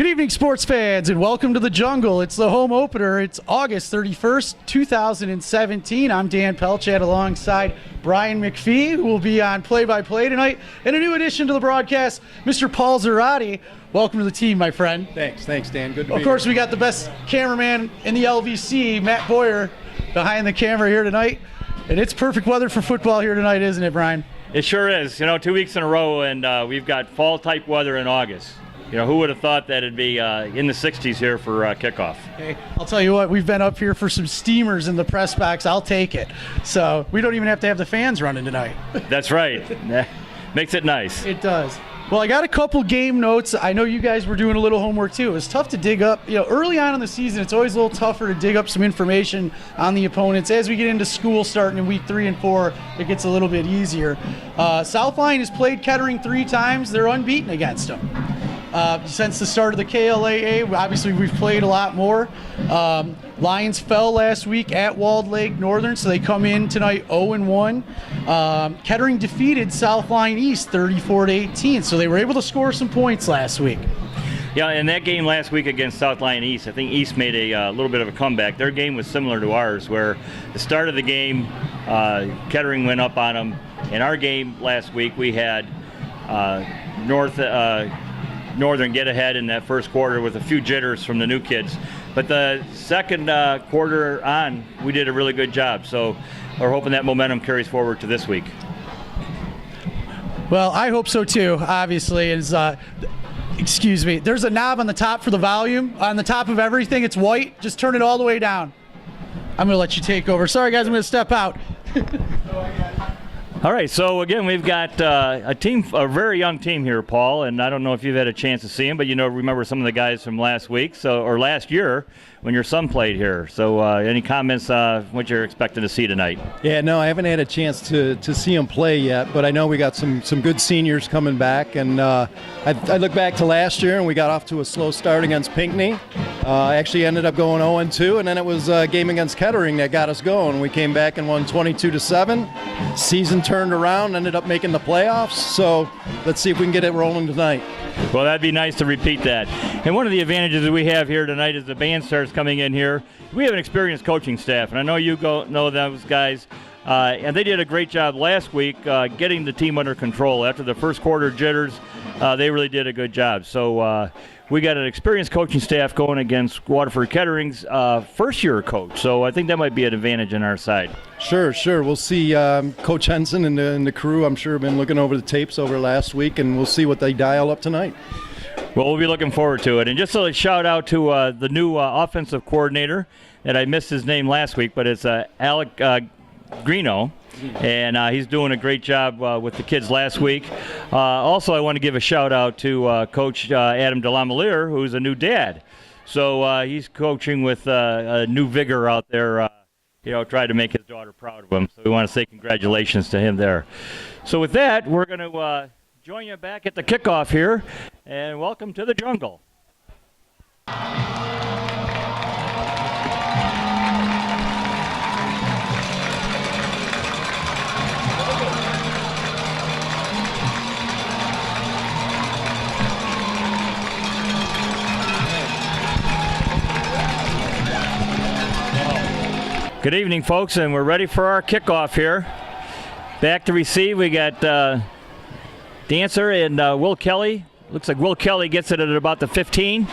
Good evening, sports fans, and welcome to the Jungle. It's the home opener. It's August 31st, 2017. I'm Dan Pelchat alongside Brian McPhee, who will be on play-by-play tonight. And a new addition to the broadcast, Mr. Paul Zarati. Welcome to the team, my friend. Thanks, Dan. Good to be here. Of course, we got the best cameraman in the LVC, Matt Boyer, behind the camera here tonight. And it's perfect weather for football here tonight, isn't it, Brian? It sure is. 2 weeks in a row, and we've got fall-type weather in August. Who would have thought that it'd be in the 60s here for kickoff? Hey, I'll tell you what, we've been up here for some steamers in the press box. I'll take it. So we don't even have to have the fans running tonight. That's right. Makes it nice. It does. Well, I got a couple game notes. I know you guys were doing a little homework too. It was tough to dig up. Early on in the season, it's always a little tougher to dig up some information on the opponents. As we get into school starting in week 3 and 4, it gets a little bit easier. South Lyon has played Kettering 3 times. They're unbeaten against them. Since the start of the KLAA, obviously we've played a lot more. Lions fell last week at Walled Lake Northern, so they come in tonight 0-1. Kettering defeated South Lyon East 34-18, so they were able to score some points last week. Yeah, in that game last week against South Lyon East, I think East made a little bit of a comeback. Their game was similar to ours, where the start of the game, Kettering went up on them. In our game last week, we had Northern get ahead in that first quarter with a few jitters from the new kids. But the second quarter on, we did a really good job. So we're hoping that momentum carries forward to this week. Well, I hope so too, obviously. Excuse me. There's a knob on the top for the volume. On the top of everything, it's white. Just turn it all the way down. I'm going to let you take over. Sorry, guys, I'm going to step out. All right, so again, we've got a very young team here, Paul, and I don't know if you've had a chance to see them, but remember some of the guys from last week, or last year when your son played here. So any comments what you're expecting to see tonight? Yeah, no, I haven't had a chance to see them play yet, but I know we got some good seniors coming back, and I look back to last year, and we got off to a slow start against Pinckney. Actually ended up going 0-2, and then it was a game against Kettering that got us going. We came back and won 22-7. Season turned around, ended up making the playoffs, so let's see if we can get it rolling tonight. Well, that'd be nice to repeat that. And one of the advantages that we have here tonight is the band starts coming in here. We have an experienced coaching staff, and I know you know those guys, and they did a great job last week getting the team under control. After the first quarter jitters, they really did a good job. So we got an experienced coaching staff going against Waterford Kettering's first-year coach, so I think that might be an advantage on our side. Sure. We'll see Coach Henson and the crew, I'm sure, have been looking over the tapes over last week, and we'll see what they dial up tonight. Well, we'll be looking forward to it. And just a shout-out to the new offensive coordinator, and I missed his name last week, but it's Alec Greeno. And he's doing a great job with the kids last week. Also, I want to give a shout-out to Coach Adam DeLamalier, who's a new dad. So he's coaching with a new vigor out there, trying to make his daughter proud of him. So we want to say congratulations to him there. So with that, we're going to join you back at the kickoff here, and welcome to the Jungle. Good evening, folks, and we're ready for our kickoff here. Back to receive, we got Dancer and Will Kelly. Looks like Will Kelly gets it at about the 15.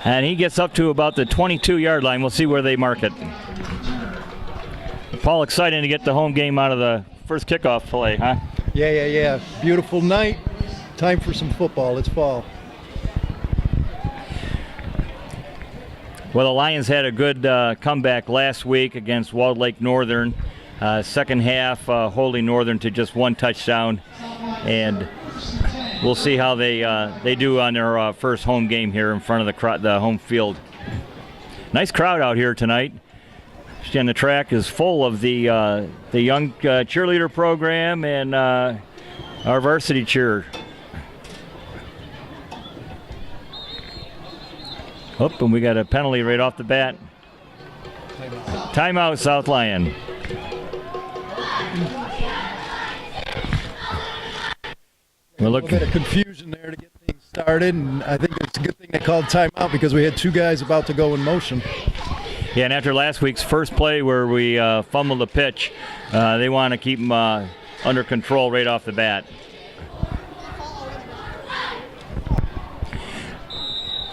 And he gets up to about the 22-yard line. We'll see where they mark it. Paul, exciting to get the home game out of the first kickoff play, huh? Yeah. Beautiful night. Time for some football. It's fall. Well, the Lions had a good comeback last week against Walled Lake Northern. Second half, holding Northern to just one touchdown, and we'll see how they do on their first home game here in front of the home field. Nice crowd out here tonight. And the track is full of the young cheerleader program and our varsity cheer. And we got a penalty right off the bat. Timeout, South Lyon. A little bit of confusion there to get things started, and I think it's a good thing they called timeout because we had two guys about to go in motion. Yeah, and after last week's first play where we fumbled the pitch, they want to keep him under control right off the bat.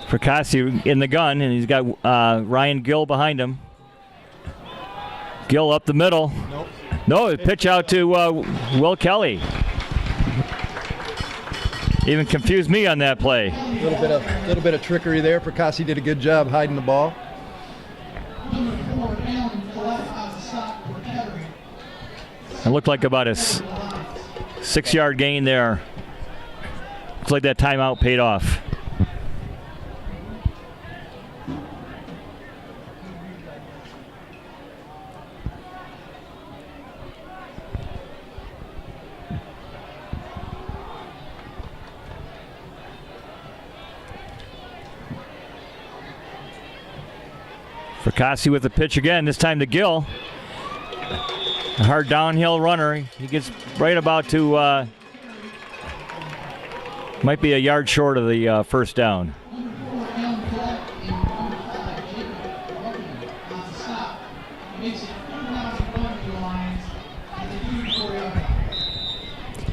Fracassi in the gun, and he's got Ryan Gill behind him. Gill up the middle. Nope. No, pitch out to Will Kelly. Even confused me on that play. A little bit of trickery there. Fracassi did a good job hiding the ball. It looked like about a 6-yard gain there. Looks like that timeout paid off. Fracassi with the pitch again, this time to Gill. A hard downhill runner. He gets right about to, might be a yard short of the first down.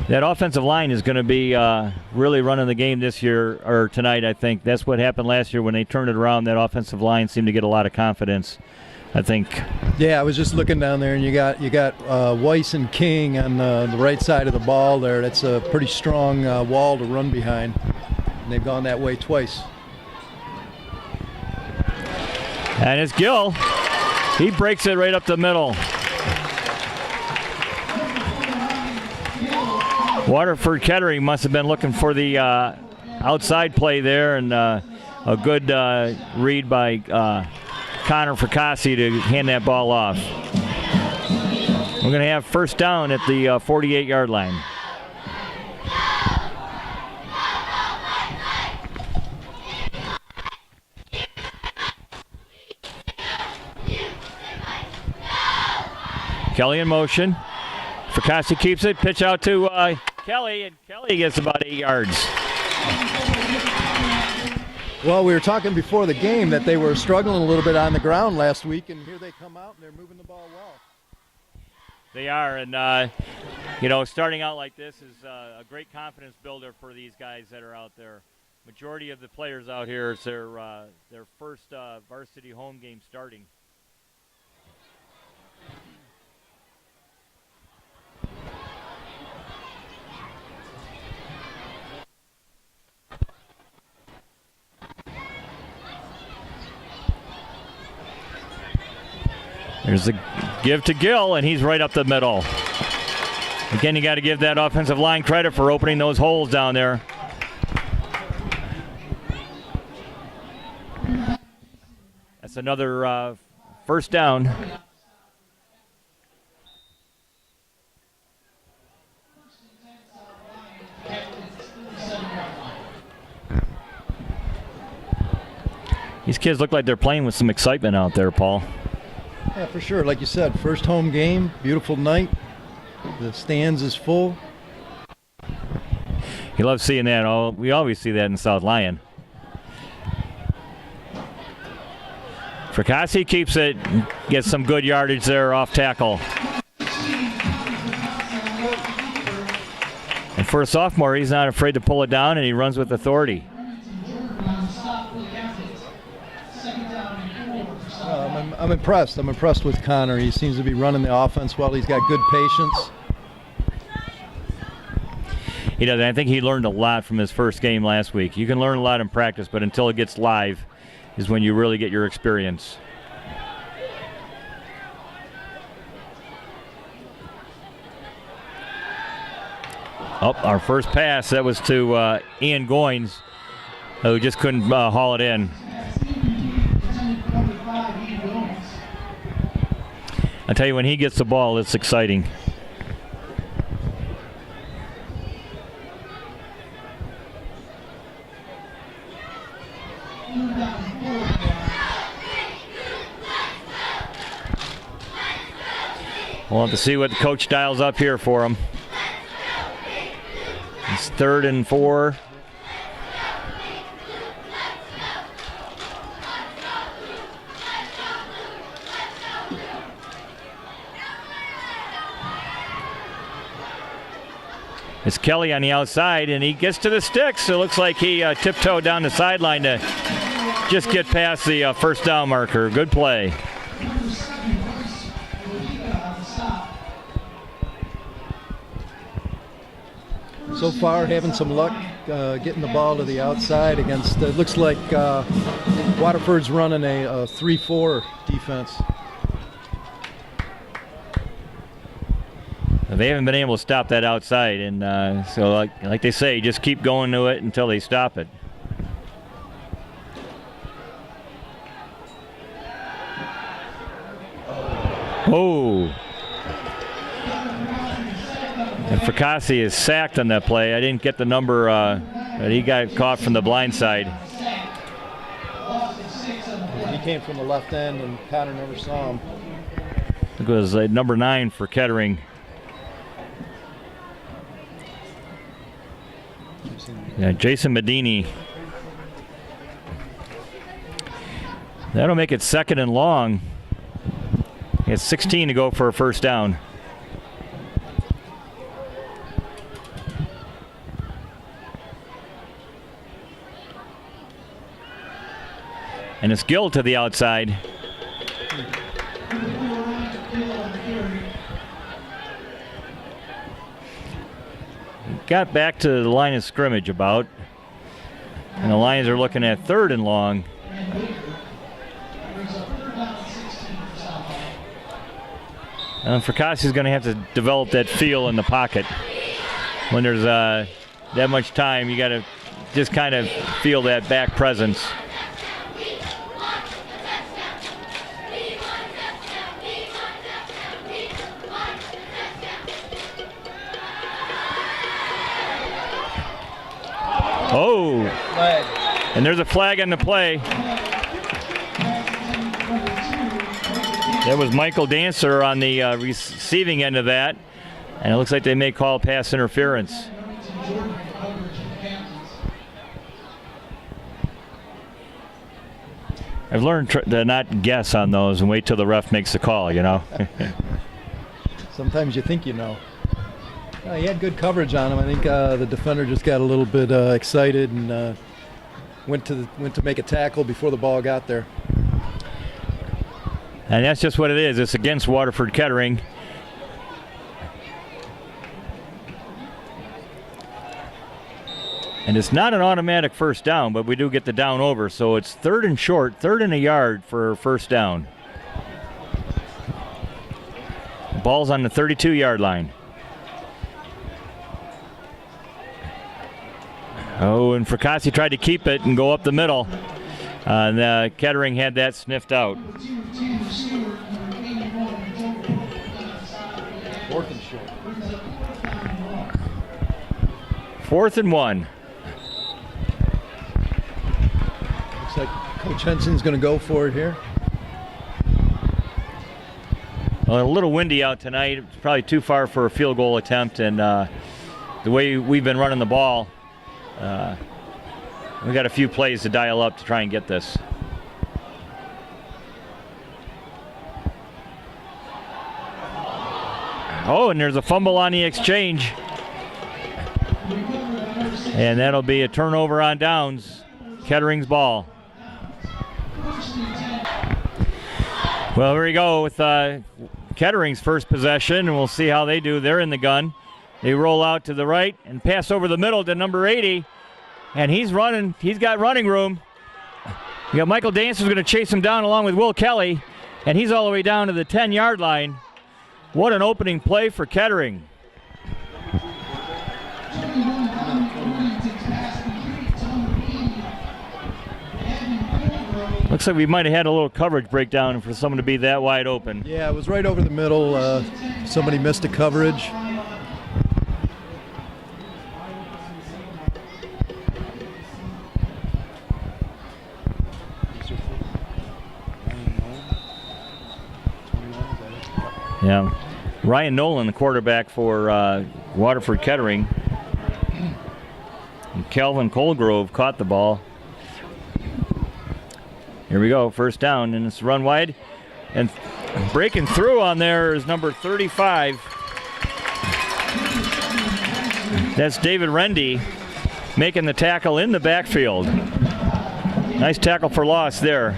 That offensive line is going to be really running the game this year, or tonight, I think. That's what happened last year when they turned it around. That offensive line seemed to get a lot of confidence, I think. Yeah, I was just looking down there, and you got Weiss and King on the right side of the ball there. That's a pretty strong wall to run behind, and they've gone that way twice. And it's Gill. He breaks it right up the middle. Waterford Kettering must have been looking for the outside play there, and a good read by Connor Fracassi to hand that ball off. We're going to have first down at the 48-yard line. Kelly in motion. Fracassi keeps it. Pitch out to Kelly, and Kelly gets about 8 yards. Well, we were talking before the game that they were struggling a little bit on the ground last week, and here they come out and they're moving the ball well. They are, and starting out like this is a great confidence builder for these guys that are out there. Majority of the players out here, it's their first varsity home game starting. There's the give to Gill, and he's right up the middle. Again, you got to give that offensive line credit for opening those holes down there. That's another first down. These kids look like they're playing with some excitement out there, Paul. Yeah, for sure. Like you said, first home game, beautiful night. The stands is full. You love seeing that. We always see that in South Lyon. Fracassi keeps it, gets some good yardage there off tackle. And for a sophomore, he's not afraid to pull it down, and he runs with authority. I'm impressed. I'm impressed with Connor. He seems to be running the offense well. He's got good patience. He does. I think he learned a lot from his first game last week. You can learn a lot in practice, but until it gets live is when you really get your experience. Oh, our first pass, that was to Ian Goins, who just couldn't haul it in. I tell you, when he gets the ball, it's exciting. We'll have to see what the coach dials up here for him. It's 3rd and 4. It's Kelly on the outside, and he gets to the sticks. It looks like he tiptoed down the sideline to just get past the first down marker. Good play. So far, having some luck getting the ball to the outside against, it looks like Waterford's running a 3-4 defense. They haven't been able to stop that outside, and so like they say, just keep going to it until they stop it. Oh. And Fracassi is sacked on that play. I didn't get the number, but he got caught from the blind side. He came from the left end, and Connor never saw him. It was number 9 for Kettering. Yeah, Jason Medini. That'll make it 2nd and long. He has 16 to go for a first down. And it's Gill to the outside. Got back to the line of scrimmage about. And the Lions are looking at 3rd and long. Fracassi is going to have to develop that feel in the pocket. When there's that much time, you got to just kind of feel that back presence. Oh, Flag. And there's a flag on the play. That was Michael Dancer on the receiving end of that. And it looks like they may call pass interference. I've learned to not guess on those and wait till the ref makes the call, you know. Sometimes you think you know. He had good coverage on him. I think the defender just got a little bit excited and went to make a tackle before the ball got there. And that's just what it is. It's against Waterford Kettering. And it's not an automatic first down, but we do get the down over. So it's 3rd and short, 3rd and a yard for first down. The ball's on the 32-yard line. Oh, and Fracassi tried to keep it and go up the middle. And Kettering had that sniffed out. 4th and short. 4th and 1. Looks like Coach Henson's going to go for it here. Well, a little windy out tonight. It's probably too far for a field goal attempt. And the way we've been running the ball, we got a few plays to dial up to try and get this. Oh, and there's a fumble on the exchange. And that'll be a turnover on downs. Kettering's ball. Well, here we go with Kettering's first possession, and we'll see how they do. They're in the gun. They roll out to the right and pass over the middle to number 80. And he's running. He's got running room. You got Michael Dancer's going to chase him down along with Will Kelly. And he's all the way down to the 10-yard line. What an opening play for Kettering. Looks like we might have had a little coverage breakdown for someone to be that wide open. Yeah, it was right over the middle. Somebody missed a coverage. Yeah. Ryan Nolan, the quarterback for Waterford Kettering. And Calvin Colgrove caught the ball. Here we go, first down, and it's run wide. And breaking through on there is number 35. That's David Rendy making the tackle in the backfield. Nice tackle for loss there.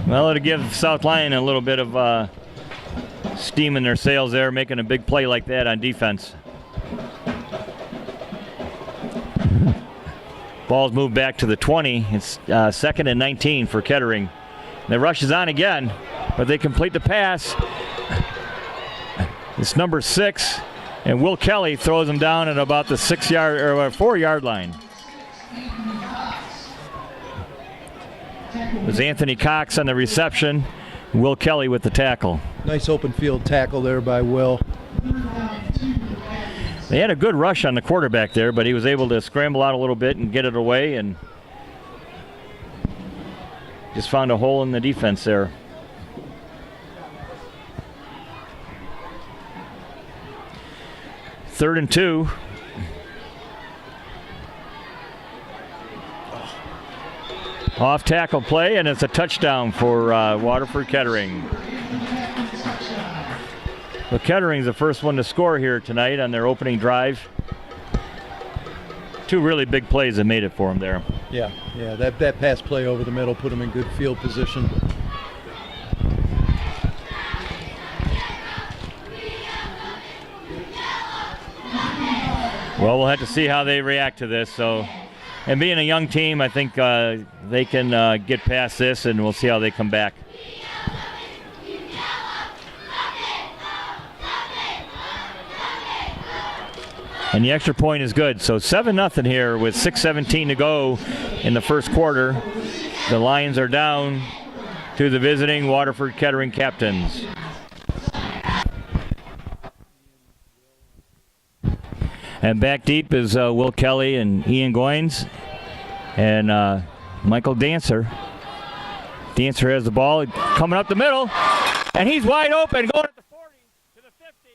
Well, it'll give South Lyon a little bit of steam in their sails there, making a big play like that on defense. Ball's moved back to the 20. It's 2nd and 19 for Kettering. The rush is on again, but they complete the pass. It's number 6, and Will Kelly throws him down at about the 4-yard line. It was Anthony Cox on the reception. Will Kelly with the tackle. Nice open field tackle there by Will. They had a good rush on the quarterback there, but he was able to scramble out a little bit and get it away and just found a hole in the defense there. Third and 2. Off tackle play, and it's a touchdown for Waterford Kettering. Well, Kettering's the first one to score here tonight on their opening drive. 2 really big plays that made it for them there. Yeah, that pass play over the middle put them in good field position. Well, we'll have to see how they react to this. And being a young team, I think they can get past this, and we'll see how they come back. And the extra point is good. So 7-0 here with 6:17 to go in the first quarter. The Lions are down to the visiting Waterford Kettering Captains. And back deep is Will Kelly and Ian Goins and Michael Dancer. Dancer has the ball coming up the middle, and he's wide open, going at the 40 to the 50,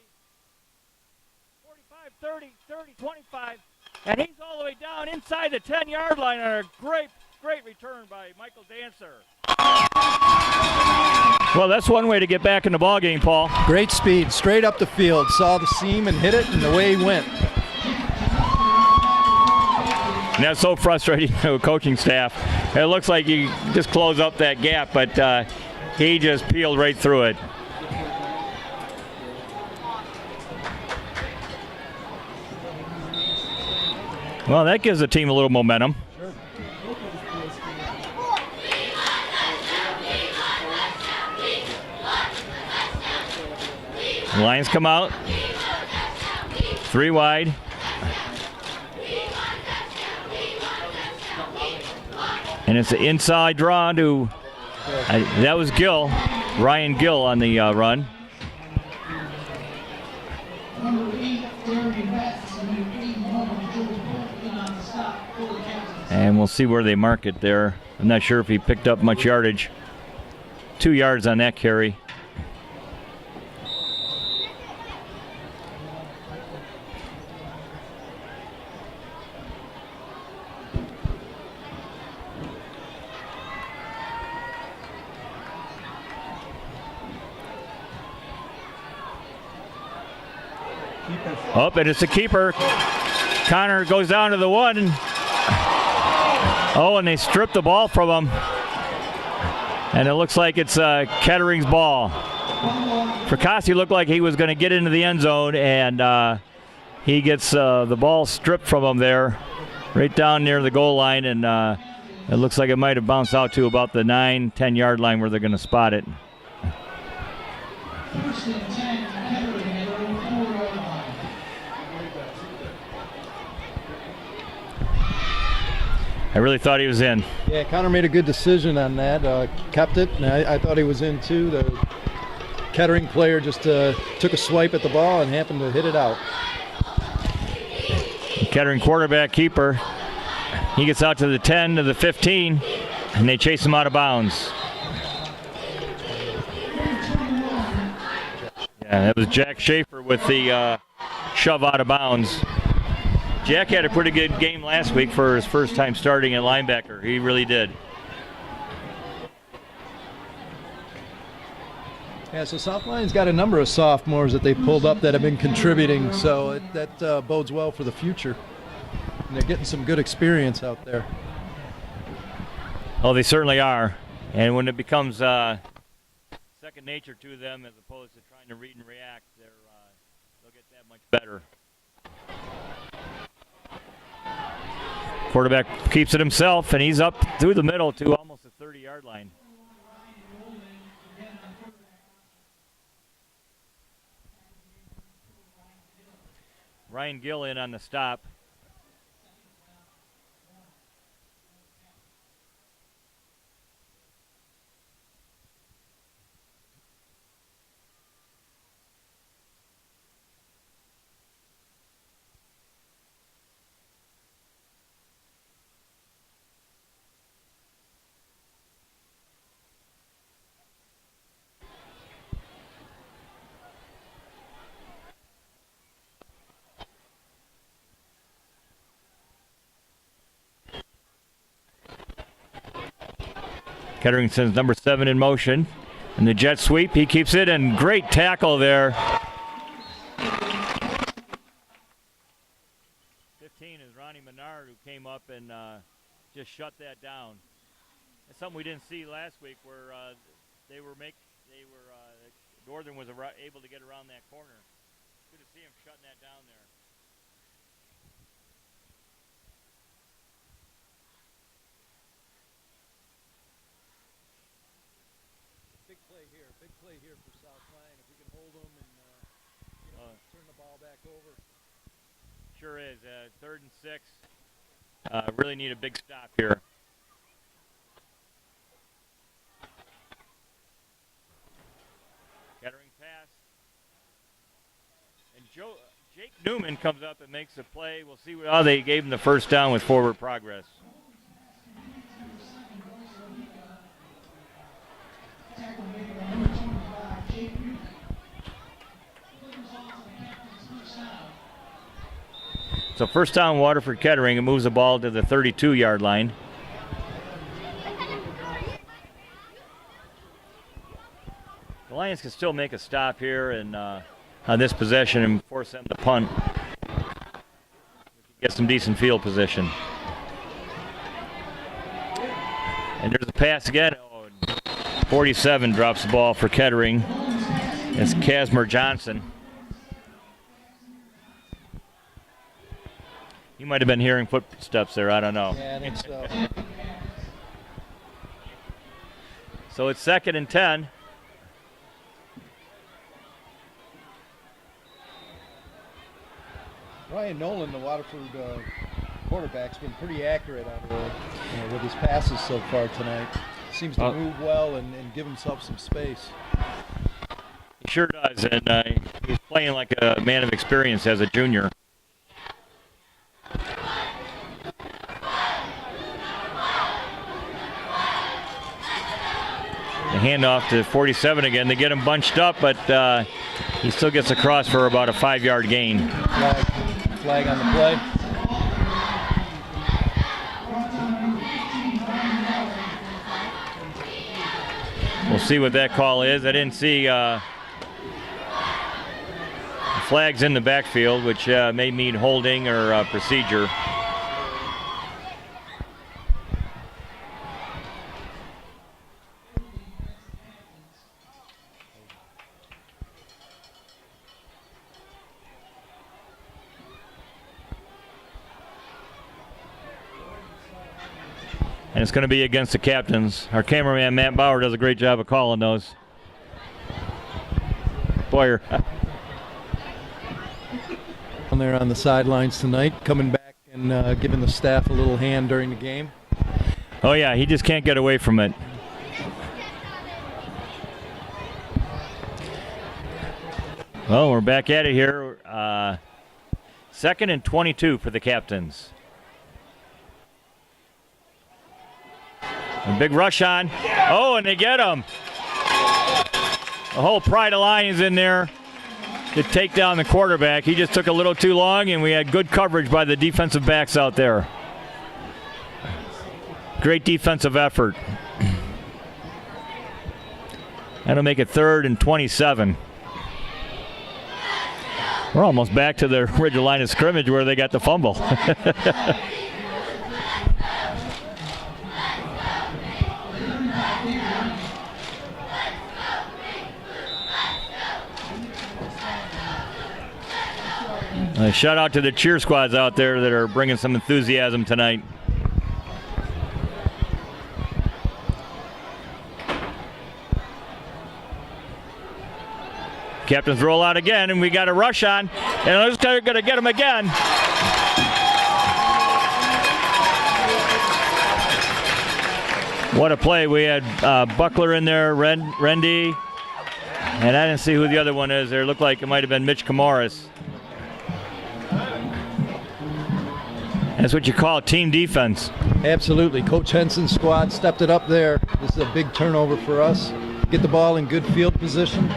45, 30, 30, 25, and he's all the way down inside the 10-yard line on a great return by Michael Dancer. Well, that's one way to get back in the ball game, Paul. Great speed, straight up the field. Saw the seam and hit it, and away he went. And that's so frustrating to a coaching staff. It looks like you just close up that gap, but he just peeled right through it. Well, that gives the team a little momentum. Sure. The Lions come out. 3 wide. And it's an inside draw to, that was Gill, Ryan Gill on the run. And we'll see where they mark it there. I'm not sure if he picked up much yardage. 2 yards on that carry. Oh, and it's a keeper. Connor goes down to the 1. Oh, and they strip the ball from him. And it looks like it's Kettering's ball. Fracassi looked like he was going to get into the end zone, and he gets the ball stripped from him there, right down near the goal line, and it looks like it might have bounced out to about the 9-10 yard line where they're going to spot it. I really thought he was in. Yeah, Connor made a good decision on that. Kept it, and I thought he was in too. The Kettering player just took a swipe at the ball and happened to hit it out. Kettering quarterback keeper. He gets out to the 10, to the 15, and they chase him out of bounds. Yeah, that was Jack Schaefer with the shove out of bounds. Jack had a pretty good game last week for his first time starting at linebacker. He really did. Yeah, so South Lyon's got a number of sophomores that they pulled up that have been contributing, so that bodes well for the future. And they're getting some good experience out there. Oh, they certainly are. And when it becomes second nature to them as opposed to trying to read and react, they'll get that much better. Quarterback keeps it himself, and he's up through the middle to almost the 30-yard line. Ryan Gill in on the stop. Kettering sends number 7 in motion. And the jet sweep, he keeps it, and great tackle there. 15 is Ronnie Menard, who came up and just shut that down. It's something we didn't see last week, where Northern was able to get around that corner. Good to see him shutting that down there. Big play here for South Lyon. If we can hold them and turn the ball back over. Sure is. 3rd and 6. Really need a big stop here. Kettering pass. And Jake Newman comes up and makes a play. We'll see how they gave him the first down with forward progress. So first down, Waterford Kettering. It moves the ball to the 32-yard line. The Lions can still make a stop here and on this possession and force them to punt. Get some decent field position. And there's a pass again. 47 drops the ball for Kettering. It's Casmer Johnson. He might have been hearing footsteps there. I don't know. Yeah, I think so. So it's 2nd and 10. Ryan Nolan, the Waterford quarterback's been pretty accurate with his passes so far tonight. Seems to move well and give himself some space. He sure does, and he's playing like a man of experience as a junior. The handoff to 47 again. They get him bunched up, but he still gets across for about a 5-yard gain. Flag on the play. We'll see what that call is. I didn't see flags in the backfield, which may mean holding or procedure. And it's going to be against the captains. Our cameraman, Matt Bauer, does a great job of calling those. Boyer. On there on the sidelines tonight, coming back and giving the staff a little hand during the game. Oh, yeah, he just can't get away from it. Well, we're back at it here. 2nd and 22 for the captains. A big rush on. Oh, and they get him. The whole Pride of Lions in there. to take down the quarterback. He just took a little too long, and we had good coverage by the defensive backs out there. Great defensive effort. That'll make it 3rd and 27. We're almost back to the original line of scrimmage where they got the fumble. A shout out to the cheer squads out there that are bringing some enthusiasm tonight. Captains roll out again, and we got a rush on, and they're going to get him again. What a play. We had Buckler in there, Rendy, and I didn't see who the other one is there. It looked like it might have been Mitch Kamaris. That's what you call team defense. Absolutely. Coach Henson's squad stepped it up there. This is a big turnover for us. Get the ball in good field position.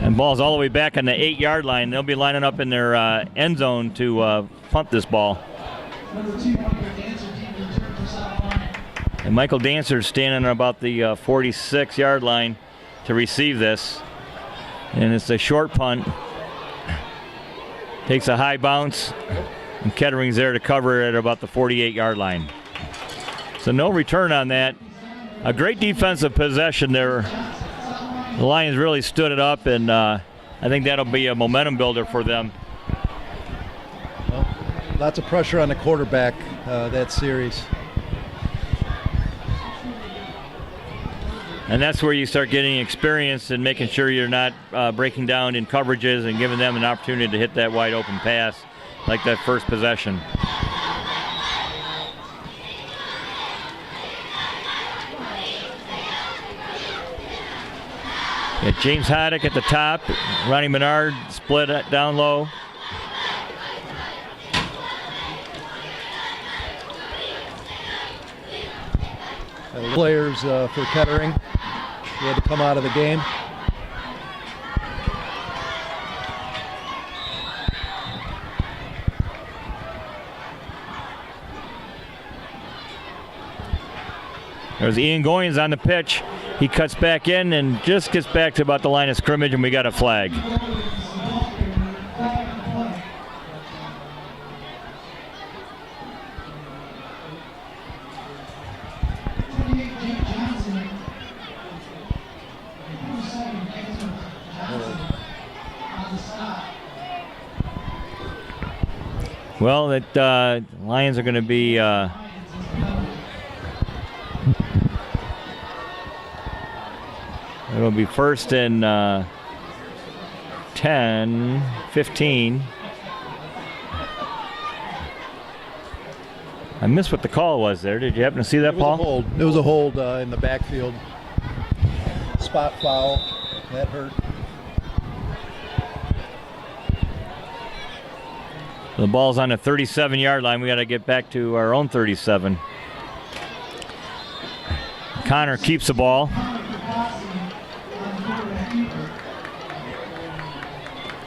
And ball's all the way back on the 8-yard line. They'll be lining up in their end zone to punt this ball. And Michael Dancer's standing on about the 46-yard line to receive this. And it's a short punt. Takes a high bounce. And Kettering's there to cover it at about the 48-yard line. So no return on that. A great defensive possession there. The Lions really stood it up, and I think that'll be a momentum builder for them. Well, lots of pressure on the quarterback that series. And that's where you start getting experience and making sure you're not breaking down in coverages and giving them an opportunity to hit that wide open pass like that first possession. Got James Haddock at the top. Ronnie Menard split down low. Players for Kettering. They had to come out of the game. There's Ian Goins on the pitch. He cuts back in and just gets back to about the line of scrimmage, and we got a flag. Well, the Lions are going to be it'll be 1st and 10, 15. I missed what the call was there. Did you happen to see that, Paul? It was a hold in the backfield. Spot foul. That hurt. The ball's on the 37-yard line. We got to get back to our own 37. Connor keeps the ball.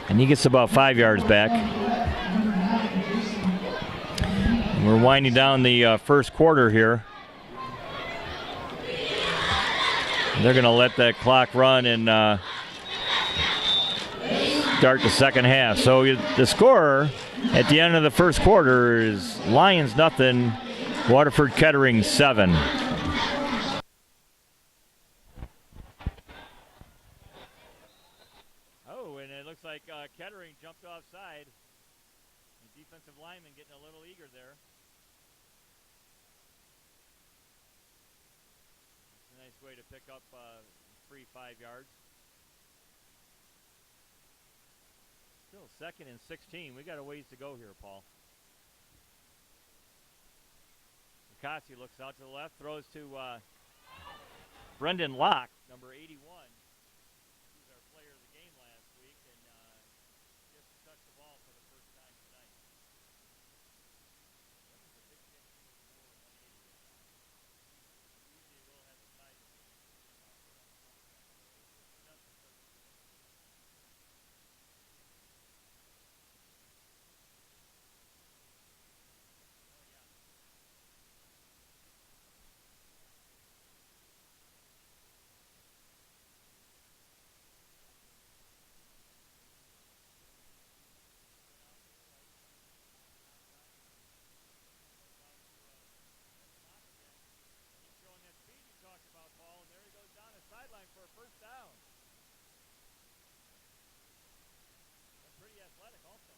And he gets about 5 yards back. And we're winding down the first quarter here. They're going to let that clock run and start the second half. So the score at the end of the first quarter is Lions nothing, Waterford Kettering 7. Oh, and it looks like Kettering jumped offside. The defensive lineman getting a little eager there. It's a nice way to pick up free 5 yards. Still 2nd and 16. We got a ways to go here, Paul. Mikasi looks out to the left, throws to Brendan Locke, number 81. He was our player of the game last week, and just touched the ball for the first time tonight. That was a big catch for 180 this time. Usually will have a side of it. He doesn't for a first down. That's pretty athletic also.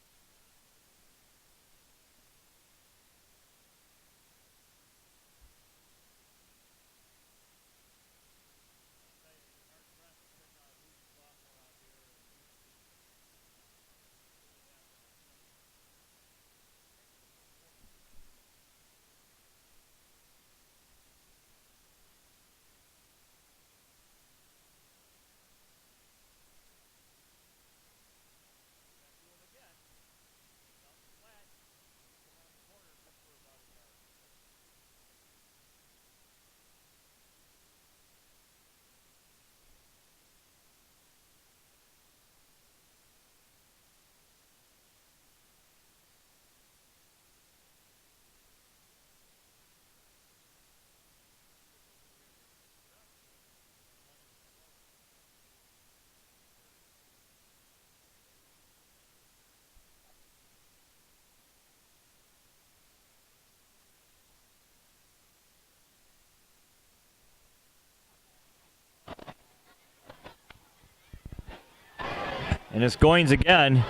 And it's Goins again,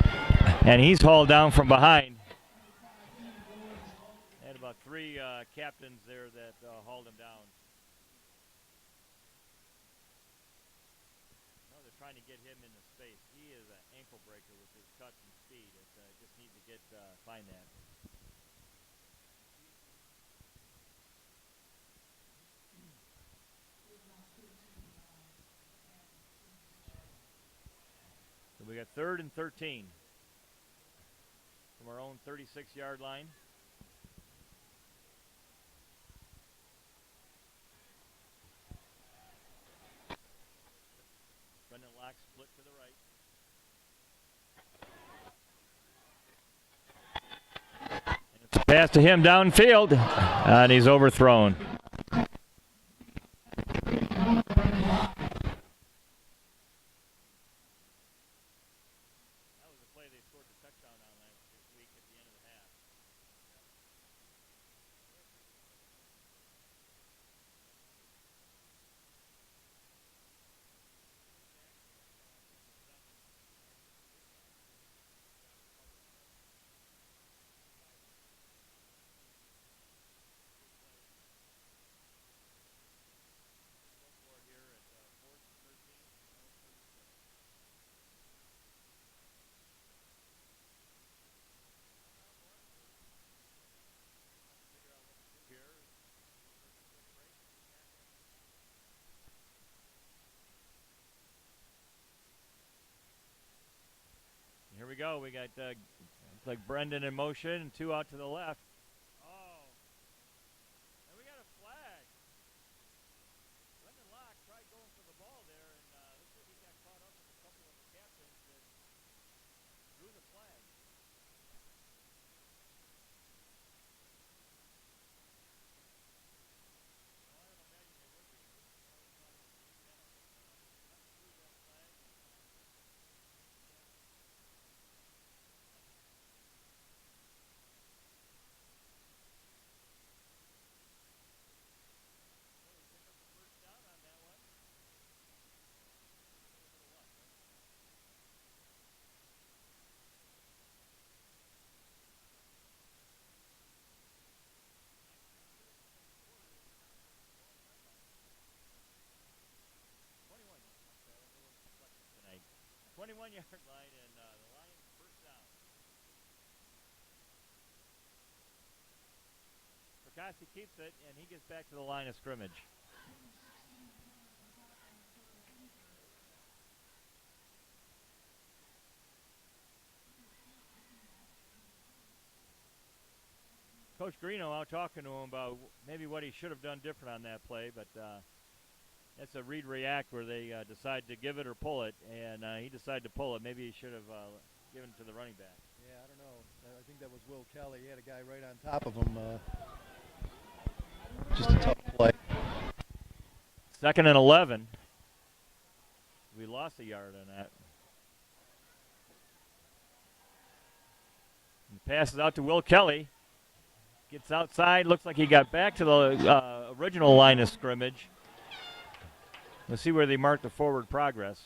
and he's hauled down from behind. They had about three captains there that hauled him down. No, they're trying to get him into space. He is an ankle breaker with his cuts and speed. It just need to find that. So we got 3rd and 13 from our own 36-yard line. Brendan Locke split to the right. And it's a pass to him downfield, and he's overthrown. Here we go. We got it's like Brendan in motion, and 2 out to the left. Oh, and we got a flag. Brendan Locke tried going for the ball there, and looks like he got caught up with a couple of the captains that drew the flag. No, I don't imagine they would be. Tonight. 21-yard line, and the Lions first down. Percassi keeps it, and he gets back to the line of scrimmage. Coach Greeno out talking to him about maybe what he should have done different on that play, but that's a read-react where they decide to give it or pull it, and he decided to pull it. Maybe he should have given it to the running back. Yeah, I don't know. I think that was Will Kelly. He had a guy right on top of him. Just a tough play. 2nd and 11. We lost a yard on that. And passes out to Will Kelly. Gets outside. Looks like he got back to the original line of scrimmage. Let's see where they mark the forward progress.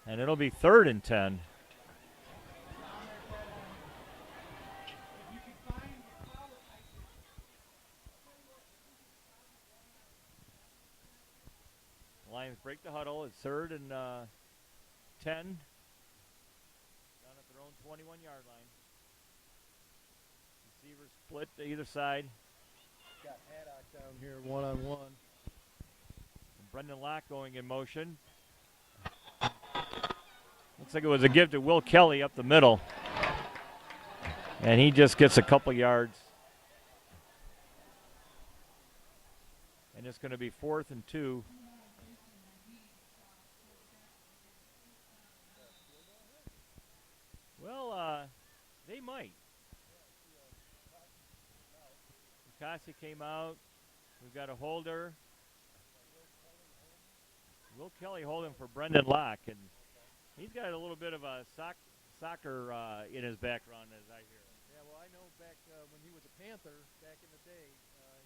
And it'll be 3rd and 10. Lions break the huddle. It's 3rd and 10. Down at their own 21-yard line. Receivers split to either side. Got Haddock down here one-on-one. And Brendan Locke going in motion. Looks like it was a give to Will Kelly up the middle. And he just gets a couple yards. And it's going to be 4th and 2. Well, they might. Kasi came out. We've got a holder. Will Kelly holding for Brendan Locke, and he's got a little bit of a soccer in his background, as I hear. Yeah, well, I know back when he was a Panther back in the day,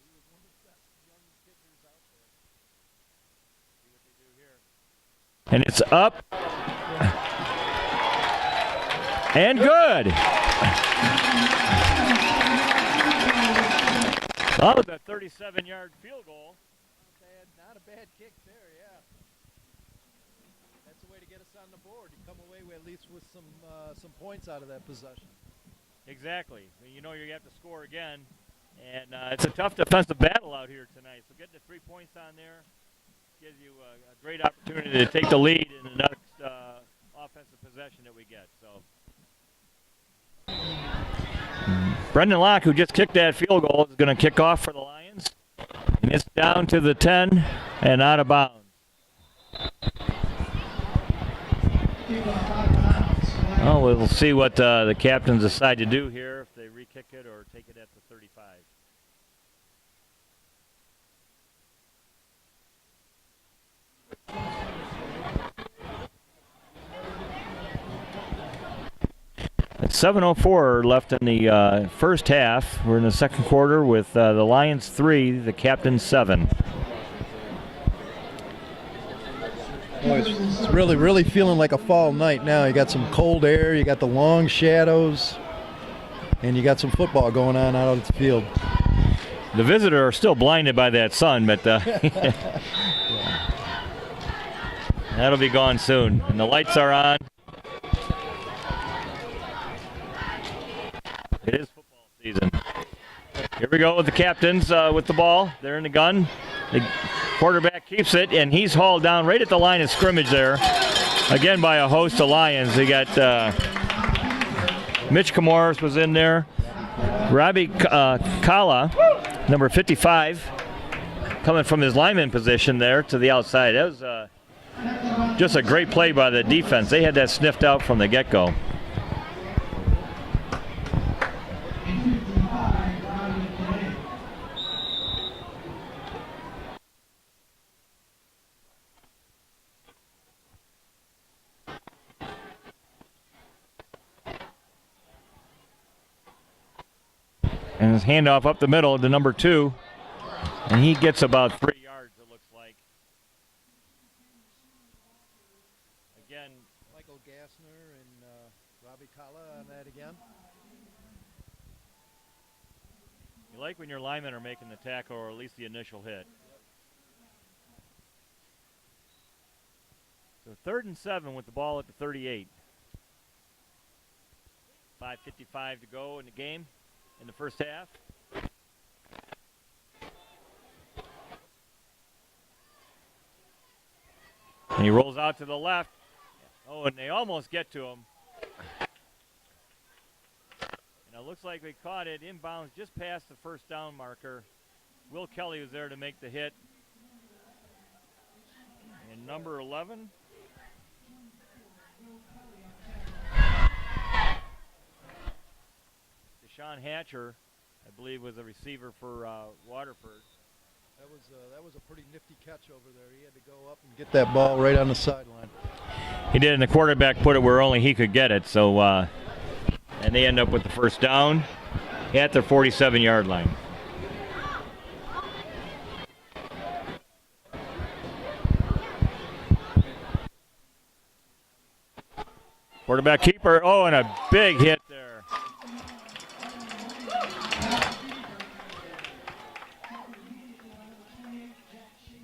he was one of the best young kickers out there. See what they do here. And it's up. And good. That was a 37-yard field goal. Not a bad kick there, yeah. That's the way to get us on the board. You come away with, at least with some points out of that possession. Exactly. You know you have to score again, and it's a tough defensive battle out here tonight. So getting the 3 points on there gives you a great opportunity to take the lead in the next offensive possession that we get. So Brendan Locke, who just kicked that field goal, is going to kick off for the Lions. And it's down to the 10 and out of bounds. Well, we'll see what the captains decide to do here, if they re-kick it or take it at the 35. It's 7:04 left in the first half. We're in the second quarter with the Lions 3, the captains 7. Boy, it's really feeling like a fall night now. You got some cold air, you got the long shadows, and you got some football going on out on the field. The visitors are still blinded by that sun, but that'll be gone soon. And the lights are on. It is football season. Here we go with the captains with the ball. They're in the gun. The quarterback keeps it, and he's hauled down right at the line of scrimmage there. Again by a host of Lions. They got Mitch Camoris was in there. Robbie Kala, number 55, coming from his lineman position there to the outside. That was just a great play by the defense. They had that sniffed out from the get-go. And his handoff up the middle to number 2. And he gets about 3 yards, it looks like. Again, Michael Gassner and Robbie Kala on that again. You like when your linemen are making the tackle, or at least the initial hit. So 3rd and 7 with the ball at the 38. 5:55 to go in the game. In the first half. And he rolls out to the left. Oh, and they almost get to him. And it looks like they caught it inbounds just past the first down marker. Will Kelly was there to make the hit. And number 11. Sean Hatcher, I believe, was a receiver for Waterford. That was a pretty nifty catch over there. He had to go up and get that ball right on the sideline. He did, and the quarterback put it where only he could get it. So, and they end up with the first down. at their 47-yard line. Quarterback keeper. Oh, and a big hit there.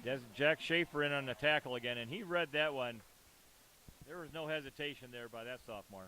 That's Jack Schaefer in on the tackle again, and he read that one. There was no hesitation there by that sophomore.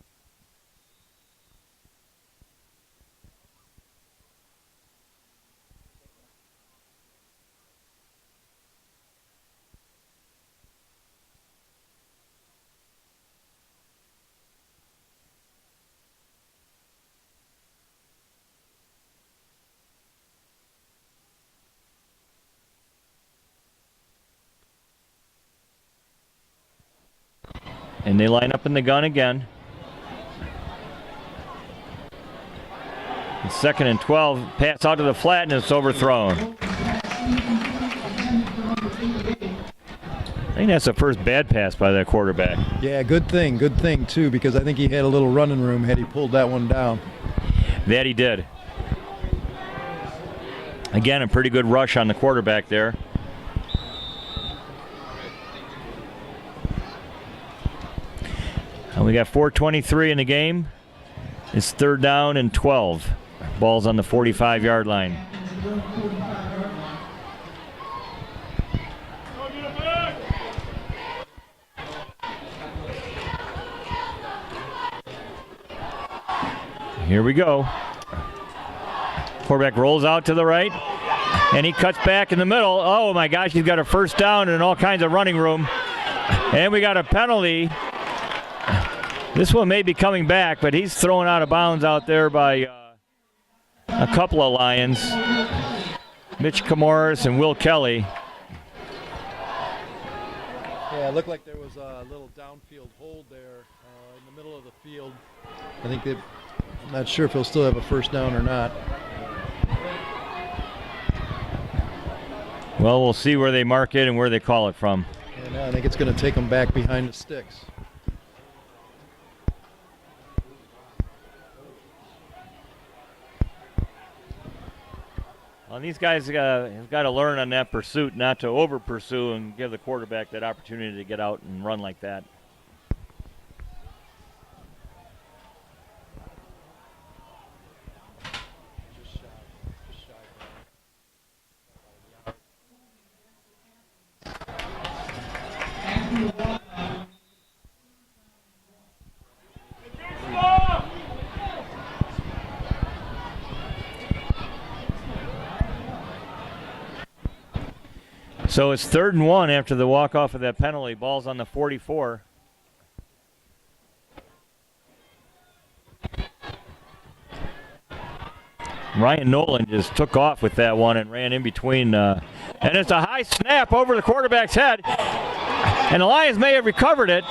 And they line up in the gun again. It's 2nd and 12. Pass out to the flat, and it's overthrown. I think that's the first bad pass by that quarterback. Yeah, good thing too, because I think he had a little running room had he pulled that one down. That he did. Again, a pretty good rush on the quarterback there. And we got 4:23 in the game. It's 3rd down and 12. Ball's on the 45-yard line. Here we go. Quarterback rolls out to the right, and he cuts back in the middle. Oh my gosh, he's got a first down and all kinds of running room. And we got a penalty. This one may be coming back, but he's thrown out of bounds out there by a couple of Lions. Mitch Camoris and Will Kelly. Yeah, it looked like there was a little downfield hold there in the middle of the field. I think I'm not sure if he'll still have a first down or not. Well, we'll see where they mark it and where they call it from. And I think it's going to take them back behind the sticks. Well, these guys have got to learn on that pursuit not to over-pursue and give the quarterback that opportunity to get out and run like that. So it's 3rd and 1 after the walk-off of that penalty. Ball's on the 44. Ryan Nolan just took off with that one and ran in between. And it's a high snap over the quarterback's head. And the Lions may have recovered it.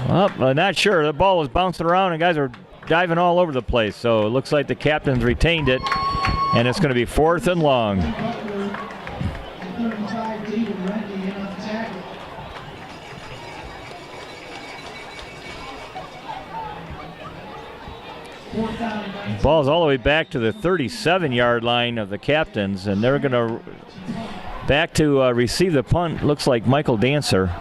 Well, I'm not sure. The ball was bouncing around and guys are diving all over the place. So it looks like the captains retained it. And it's going to be 4th and long. Ball's all the way back to the 37-yard line of the captains, and they're going to back to receive the punt. Looks like Michael Dancer.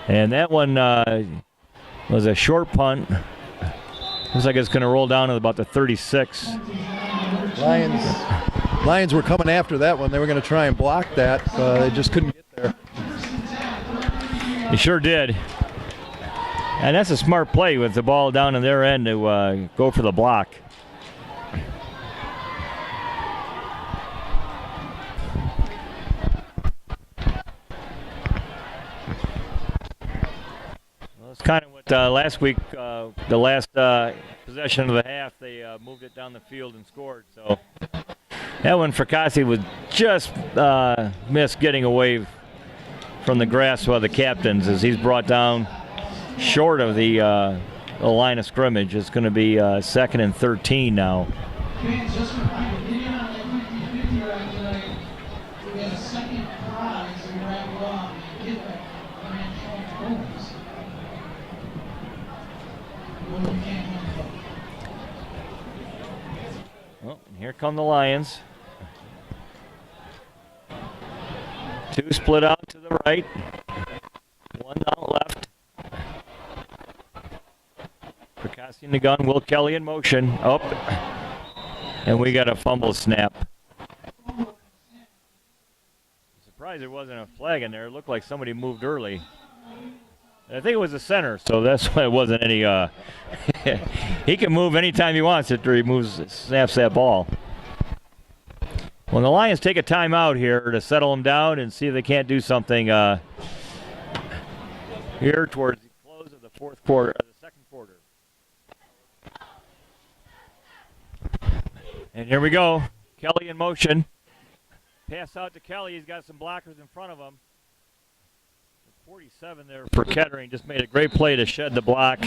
And that one was a short punt. Looks like it's going to roll down to about the 36. Lions were coming after that one. They were going to try and block that. They just couldn't get there. They sure did. And that's a smart play with the ball down in their end to go for the block. Well, it's kind of what last week, the last possession of the half, they moved it down the field and scored. So that one, Fracassi was just missed getting away from the grasp of the captains as he's brought down short of the line of scrimmage. It's going to be 2nd and 13 now. Here come the Lions. 2 split out to the right. 1 out left. Percassi in the gun. Will Kelly in motion. Up. And we got a fumble snap. Surprised there wasn't a flag in there. It looked like somebody moved early. I think it was the center, so that's why it wasn't any. He can move anytime he wants after he snaps that ball. Well, the Lions take a timeout here to settle them down and see if they can't do something here towards the close of the second quarter. And here we go. Kelly in motion. Pass out to Kelly. He's got some blockers in front of him. 47 there for Kettering. Just made a great play to shed the block.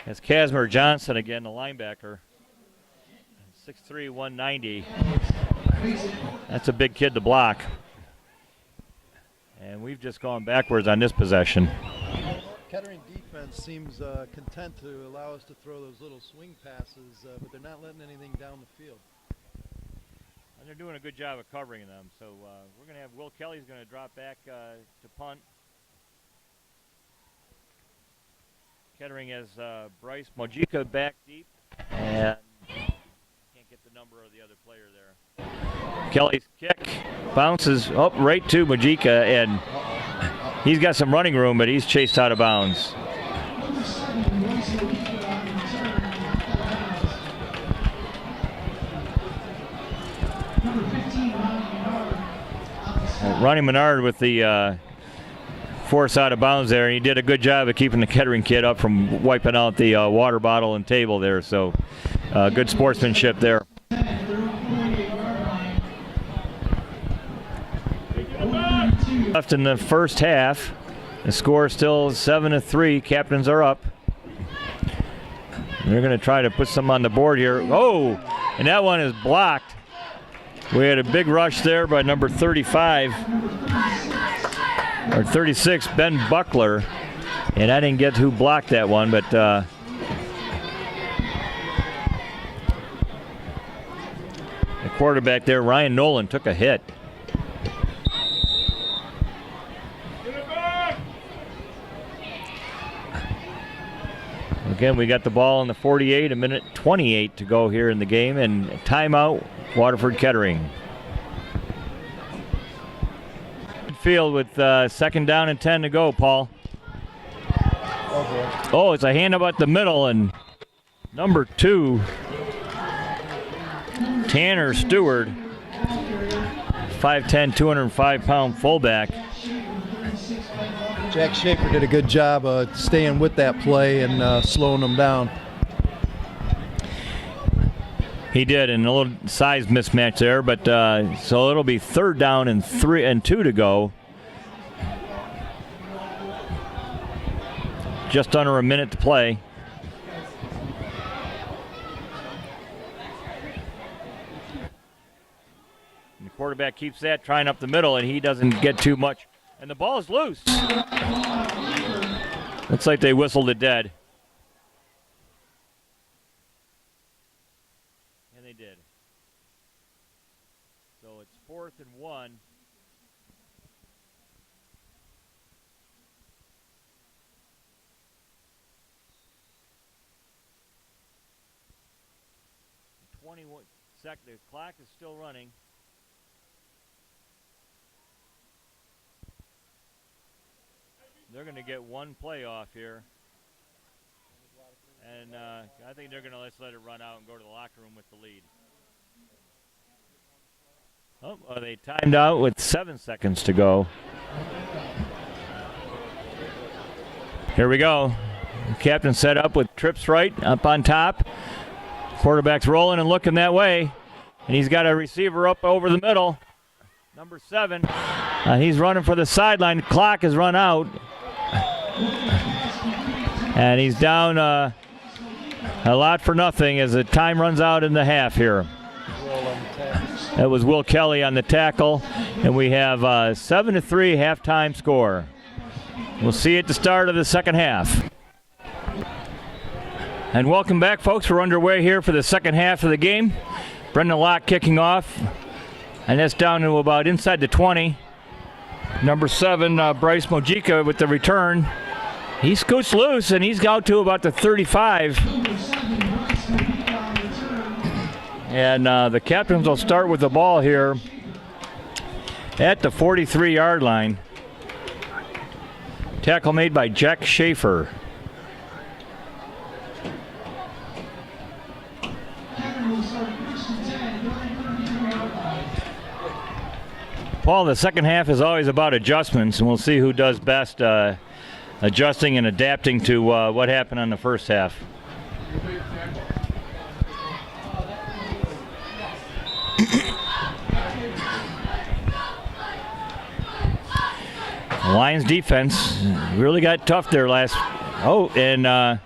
That's Casimir Johnson again, the linebacker. 6'3", 190. That's a big kid to block. And we've just gone backwards on this possession. Kettering defense seems content to allow us to throw those little swing passes, but they're not letting anything down the field. And they're doing a good job of covering them. So we're going to have Will Kelly's going to drop back to punt. Kettering has Bryce Mojica back deep. And can't get the number of the other player there. Kelly's kick bounces up right to Mojica, and he's got some running room, but he's chased out of bounds. Ronnie Menard with the force out of bounds there, and he did a good job of keeping the Kettering kid up from wiping out the water bottle and table there. So good sportsmanship there. Left in the first half. The score is still 7-3. Captains are up. They're going to try to put some on the board here. Oh, and that one is blocked. We had a big rush there by number 35, or 36, Ben Buckler. And I didn't get who blocked that one, but the quarterback there, Ryan Nolan, took a hit. Again, we got the ball in the 48, 1:28 to go here in the game, and timeout, Waterford Kettering. Field with 2nd down and 10 to go, Paul. Oh, it's a hand about the middle, and number 2, Tanner Stewart, 5'10", 205-pound fullback. Jack Schaefer did a good job of staying with that play and slowing them down. He did, and a little size mismatch there, but so it'll be 3rd down and 2 to go. Just under a minute to play. And the quarterback keeps that, trying up the middle, and he doesn't get too much. And the ball is loose. Looks like they whistled it dead. And they did. So it's 4th and 1. The clock is still running. They're going to get one play off here. And I think they're going to just let it run out and go to the locker room with the lead. Oh, they timed out with 7 seconds to go. Here we go. Captain set up with trips right up on top. Quarterback's rolling and looking that way. And he's got a receiver up over the middle. Number 7. He's running for the sideline. The clock has run out. And he's down a lot for nothing as the time runs out in the half here. That was Will Kelly on the tackle. And we have a 7-3 halftime score. We'll see you at the start of the second half. And welcome back, folks. We're underway here for the second half of the game. Brendan Locke kicking off, and that's down to about inside the 20. Number 7, Bryce Mojica with the return. He scoots loose, and he's out to about the 35. And the Captains will start with the ball here at the 43-yard line. Tackle made by Jack Schaefer. Paul, the second half is always about adjustments, and we'll see who does best adjusting and adapting to what happened on the first half. The Lions defense really got tough there last. Oh, and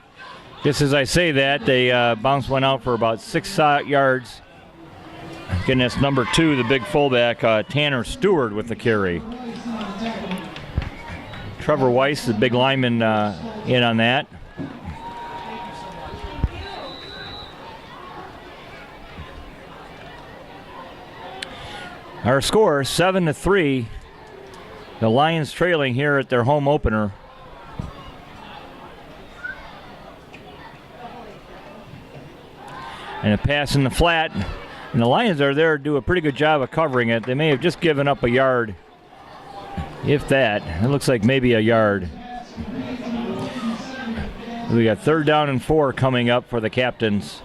just as I say that, they bounce one out for about 6 yards. Again, that's number 2, the big fullback, Tanner Stewart with the carry. Trevor Weiss, the big lineman, in on that. Our score, 7-3. The Lions trailing here at their home opener. And a pass in the flat. And the Lions are there to do a pretty good job of covering it. They may have just given up a yard, if that. It looks like maybe a yard. We got 3rd down and 4 coming up for the Captains.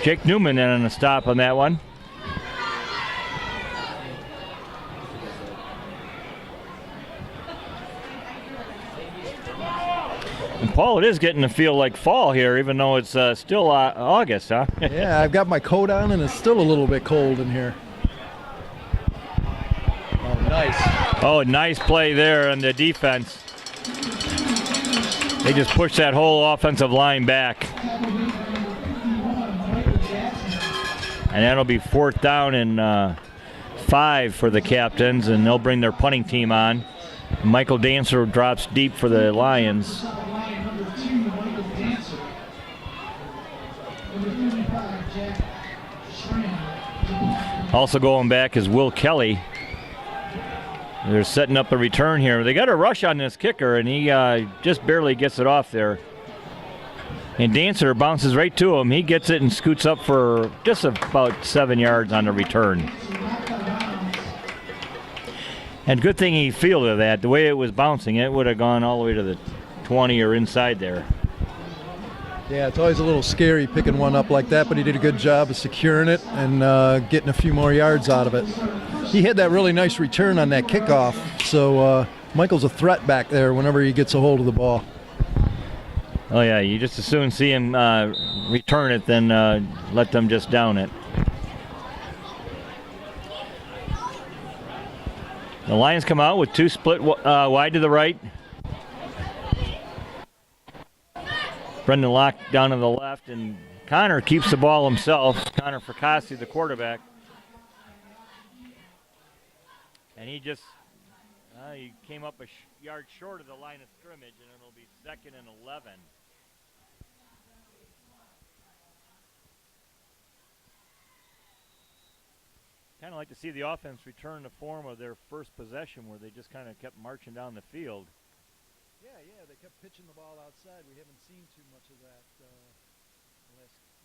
Jake Newman in on a stop on that one. And Paul, it is getting to feel like fall here, even though it's still August, huh? Yeah, I've got my coat on, and it's still a little bit cold in here. Oh, nice. Oh, nice play there on the defense. They just pushed that whole offensive line back. And that'll be 4th down and 5 for the Captains, and they'll bring their punting team on. Michael Dancer drops deep for the Lions. Also going back is Will Kelly. They're setting up a return here. They got a rush on this kicker, and he just barely gets it off there. And Dancer bounces right to him. He gets it and scoots up for just about 7 yards on the return. And good thing he fielded that. The way it was bouncing, it would have gone all the way to the 20 or inside there. Yeah, it's always a little scary picking one up like that, but he did a good job of securing it and getting a few more yards out of it. He had that really nice return on that kickoff, so Michael's a threat back there whenever he gets a hold of the ball. Oh, yeah, you just as soon see him return it than let them just down it. The Lions come out with 2 split wide to the right. Brendan Locke down to the left, and Connor keeps the ball himself. Connor Fracassi, the quarterback. And he just he came up a yard short of the line of scrimmage, and it'll be 2nd and 11. Kind of like to see the offense return to form of their first possession, where they just kind of kept marching down the field. Yeah, they kept pitching the ball outside. We haven't seen too much of that the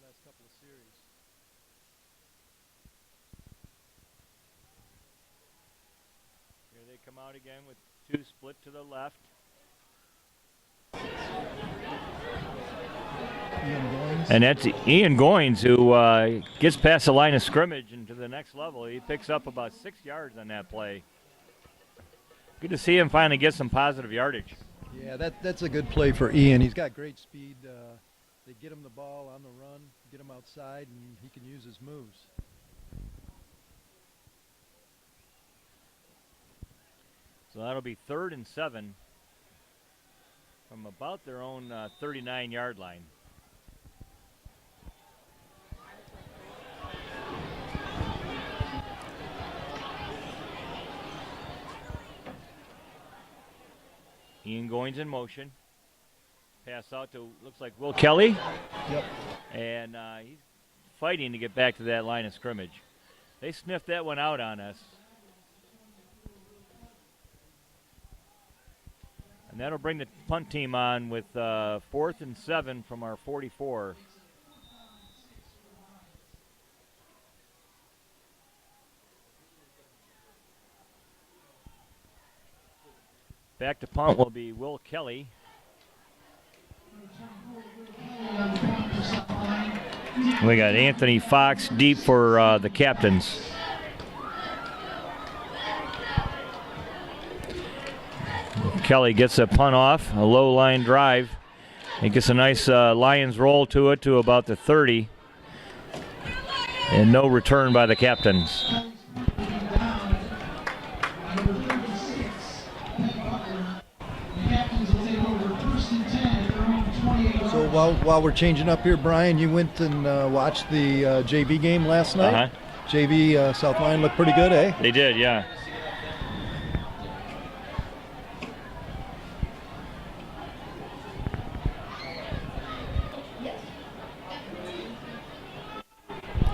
last couple of series. Here they come out again with 2 split to the left. And that's Ian Goins, who gets past the line of scrimmage and to the next level. He picks up about 6 yards on that play. Good to see him finally get some positive yardage. Yeah, that's a good play for Ian. He's got great speed. They get him the ball on the run, get him outside, and he can use his moves. So that'll be 3rd and 7 from about their own 39-yard line. Ian Goins in motion. Pass out to, looks like Will Kelly. Yep. And he's fighting to get back to that line of scrimmage. They sniffed that one out on us. And that'll bring the punt team on with 4th and 7 from our 44. Back to punt will be Will Kelly. We got Anthony Fox deep for the Captains. Kelly gets a punt off, a low line drive. He gets a nice Lions roll to it to about the 30. And no return by the Captains. So while we're changing up here, Brian, you went and watched the JV game last night. Uh-huh. JV South Lyon looked pretty good, eh? They did, yeah.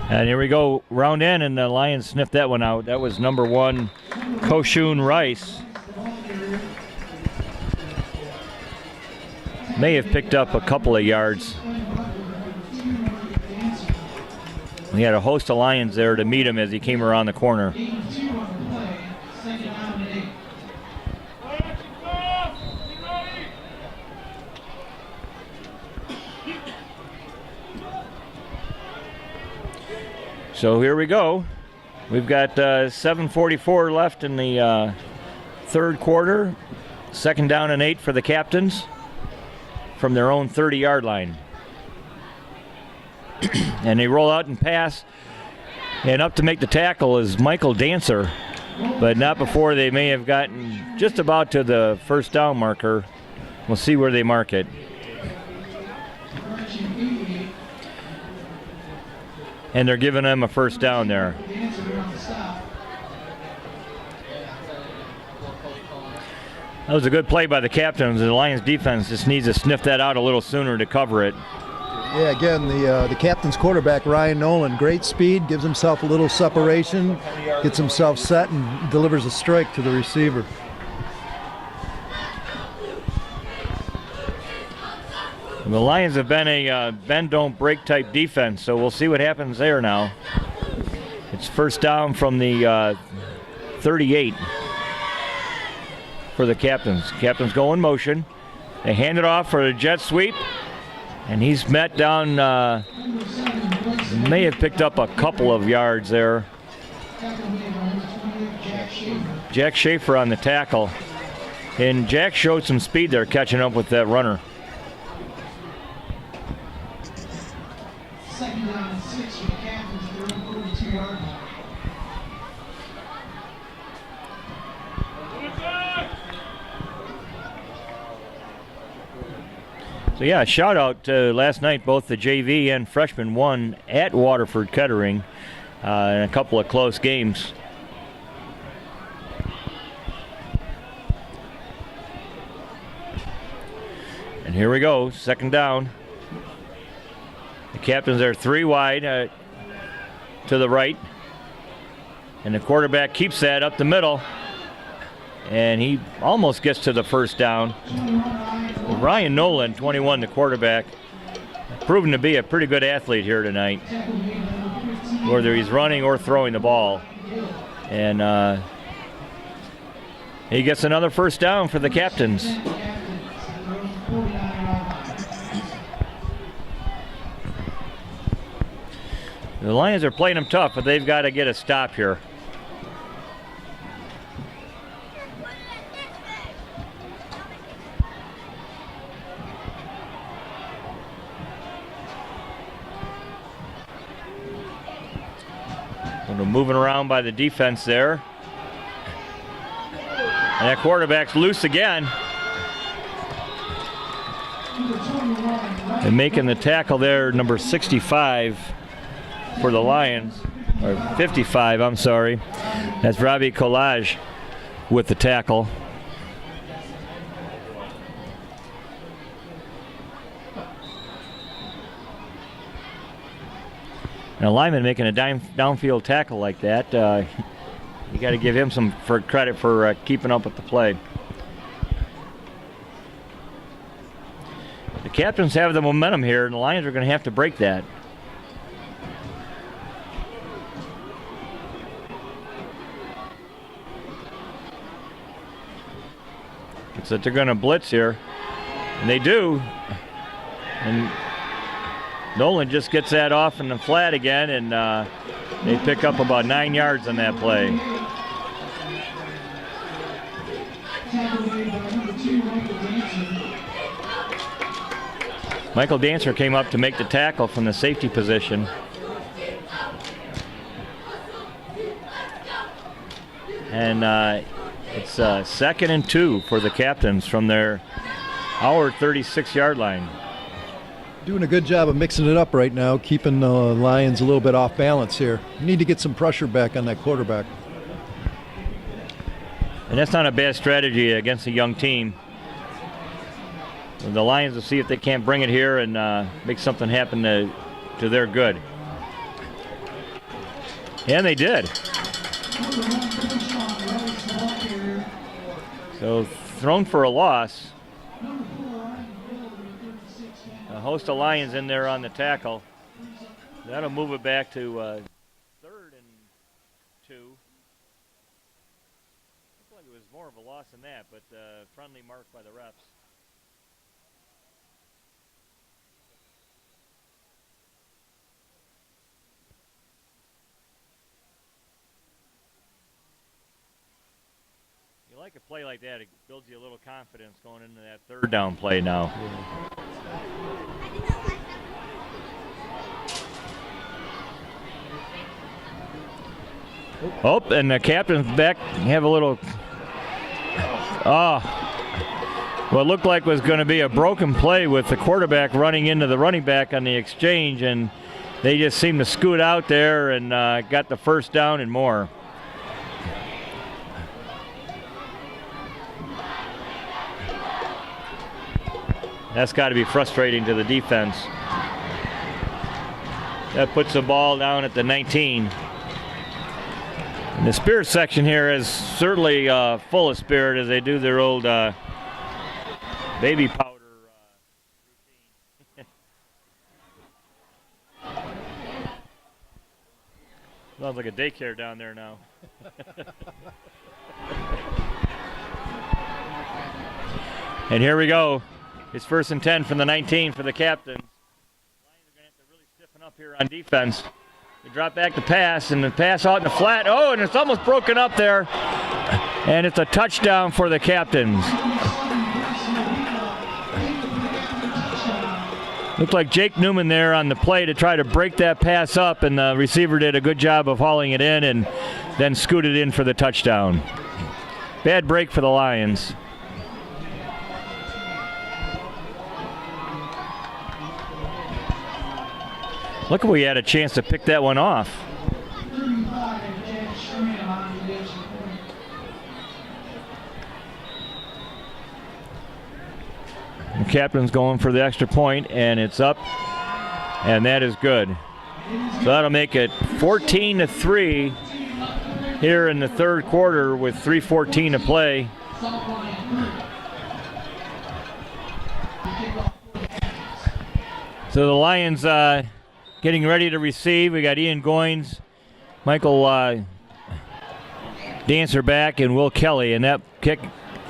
And here we go, round in, and the Lions sniffed that one out. That was number 1, Koshun Rice. May have picked up a couple of yards. We had a host of Lions there to meet him as he came around the corner. So here we go. We've got 7:44 left in the third quarter. 2nd down and 8 for the Captains from their own 30-yard line. And they roll out and pass. And up to make the tackle is Michael Dancer, but not before they may have gotten just about to the first down marker. We'll see where they mark it. And they're giving them a first down there. That was a good play by the Captains. The Lions defense just needs to sniff that out a little sooner to cover it. Yeah, again, the Captain's quarterback, Ryan Nolan, great speed, gives himself a little separation, gets himself set, and delivers a strike to the receiver. The Lions have been a bend-don't-break type defense, so we'll see what happens there now. It's first down from the 38 for the Captains. Captains go in motion. They hand it off for a jet sweep, and he's met down, may have picked up a couple of yards there. Jack Schaefer on the tackle. And Jack showed some speed there catching up with that runner. 2nd down and 6 for the Captains at their own 42-yard line. So yeah, shout out to last night, both the JV and freshman won at Waterford Kettering in a couple of close games. And here we go, 2nd down. The Captains are 3 wide to the right. And the quarterback keeps that up the middle. And he almost gets to the first down. Ryan Nolan, 21, the quarterback, proven to be a pretty good athlete here tonight, whether he's running or throwing the ball. And he gets another first down for the Captains. The Lions are playing them tough, but they've got to get a stop here. Moving around by the defense there. And that quarterback's loose again. And making the tackle there, number 65 for the Lions, or 55, I'm sorry. That's Robbie Collage with the tackle. And a lineman making a downfield tackle like that, you got to give him some credit for keeping up with the play. The Captains have the momentum here, and the Lions are going to have to break that. It's that they're going to blitz here, and they do. And Nolan just gets that off in the flat again, and they pick up about 9 yards on that play. Michael Dancer came up to make the tackle from the safety position. And it's 2nd and 2 for the Captains from their our 36-yard line. Doing a good job of mixing it up right now, keeping the Lions a little bit off balance here. Need to get some pressure back on that quarterback. And that's not a bad strategy against a young team. The Lions will see if they can't bring it here and make something happen to their good. And they did. So thrown for a loss. A host of Lions in there on the tackle. That'll move it back to 3rd and 2. Looks like it was more of a loss than that, but friendly mark by the refs. You like a play like that, it builds you a little confidence going into that 3rd down play now. Oh, and the Captains back have a little, what looked like was going to be a broken play with the quarterback running into the running back on the exchange, and they just seemed to scoot out there and got the 1st down and more. That's got to be frustrating to the defense. That puts the ball down at the 19. And the Spirit section here is certainly full of spirit as they do their old baby powder routine. Sounds like a daycare down there now. And here we go. It's 1st and 10 from the 19 for the Captains. The Lions are going to have to really stiffen up here on defense. They drop back the pass, and the pass out in the flat. Oh, and it's almost broken up there. And it's a touchdown for the Captains. Looked like Jake Newman there on the play to try to break that pass up, and the receiver did a good job of hauling it in and then scooted in for the touchdown. Bad break for the Lions. Look, we had a chance to pick that one off. The Captain's going for the extra point, and it's up, and that is good. So that'll make it 14-3 here in the 3rd quarter with 3:14 to play. So the Lions getting ready to receive. We got Ian Goins, Michael Dancer back, and Will Kelly. And that kick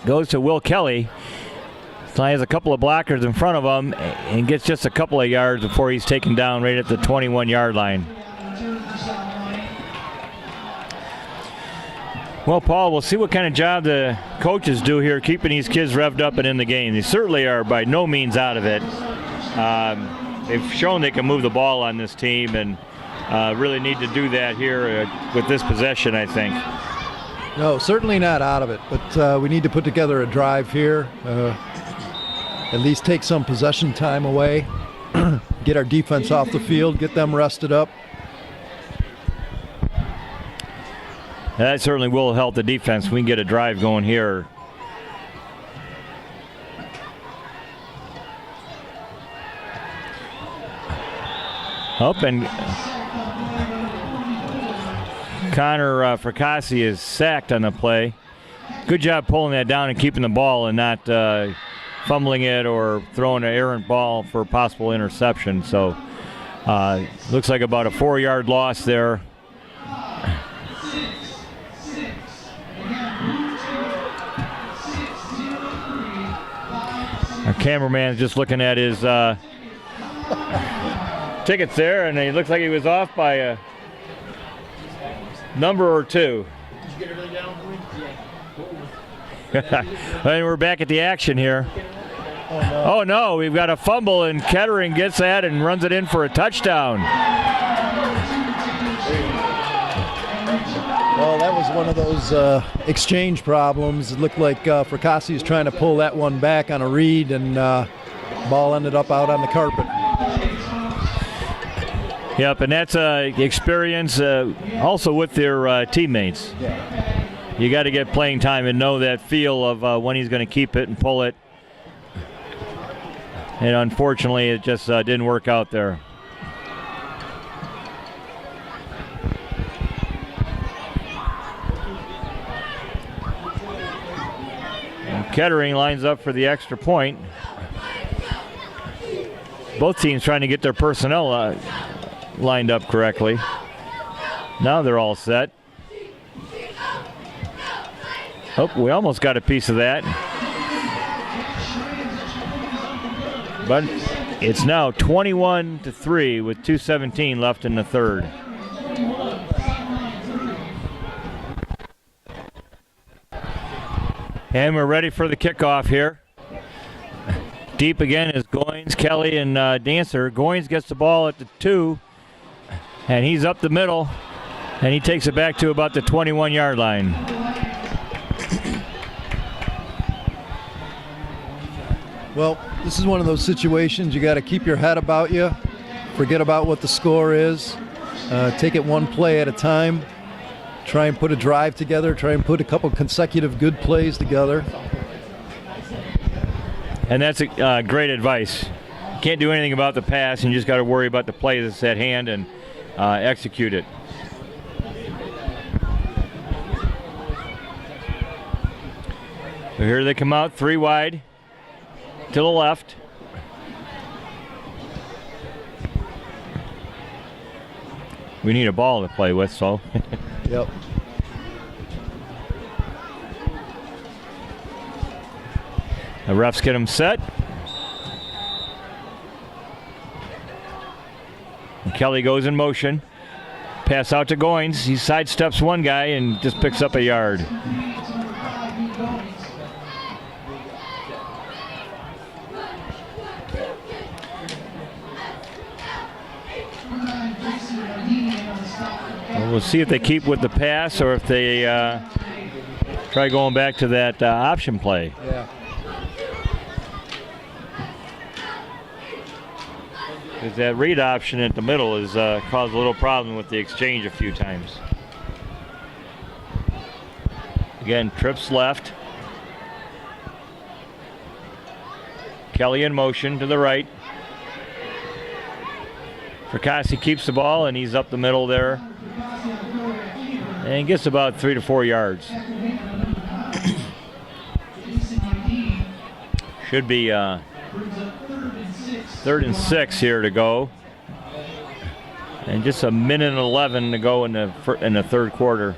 goes to Will Kelly. So he has a couple of blockers in front of him and gets just a couple of yards before he's taken down right at the 21-yard line. Well, Paul, we'll see what kind of job the coaches do here keeping these kids revved up and in the game. They certainly are by no means out of it. They've shown they can move the ball on this team, and really need to do that here with this possession, I think. No, certainly not out of it, but we need to put together a drive here, at least take some possession time away, get our defense off the field, get them rested up. That certainly will help the defense. We can get a drive going here. Up and Connor Fracassi is sacked on the play. Good job pulling that down and keeping the ball and not fumbling it or throwing an errant ball for a possible interception. So looks like about a 4-yard loss there. Our cameraman's just looking at his tickets there, and he looks like he was off by a number or two. Did you get everything down for me? And we're back at the action here. Oh no, we've got a fumble, and Kettering gets that and runs it in for a touchdown. Well, that was one of those exchange problems. It looked like Fracassi was trying to pull that one back on a read, and ball ended up out on the carpet. Yep, and that's experience also with their teammates. Yeah. You got to get playing time and know that feel of when he's going to keep it and pull it. And unfortunately, it just didn't work out there. And Kettering lines up for the extra point. Both teams trying to get their personnel lined up correctly. Now they're all set. Oh, we almost got a piece of that. But it's now 21-3 with 2:17 left in the third. And we're ready for the kickoff here. Deep again is Goins, Kelly, and Dancer. Goins gets the ball at the 2, and he's up the middle, and he takes it back to about the 21-yard line. Well, this is one of those situations you got to keep your head about you, forget about what the score is, take it one play at a time, try and put a drive together, try and put a couple consecutive good plays together. And that's great advice. You can't do anything about the pass, and you just got to worry about the play that's at hand and execute it. So here they come out, 3 wide. To the left. We need a ball to play with, so. Yep. The refs get them set. And Kelly goes in motion. Pass out to Goins. He sidesteps one guy and just picks up a yard. We'll see if they keep with the pass or if they try going back to that option play. Yeah. Because that read option at the middle has caused a little problem with the exchange a few times. Again, trips left. Kelly in motion to the right. Fracassi keeps the ball, and he's up the middle there. And gets about 3 to 4 yards. Should be 3rd and 6 here to go. And just a minute and 11 to go in the third quarter.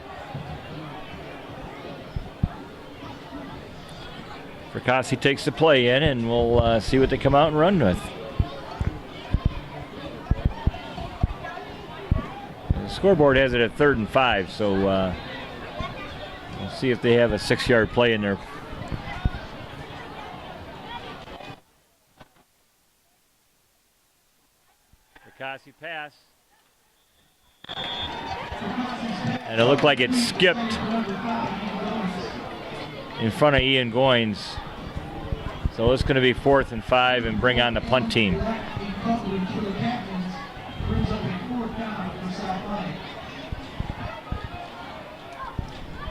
Fracassi takes the play in, and we'll see what they come out and run with. The scoreboard has it at 3rd and 5, so we'll see if they have a 6-yard play in there. Fracassi pass. And it looked like it skipped in front of Ian Goins. So it's going to be 4th and 5 and bring on the punt team.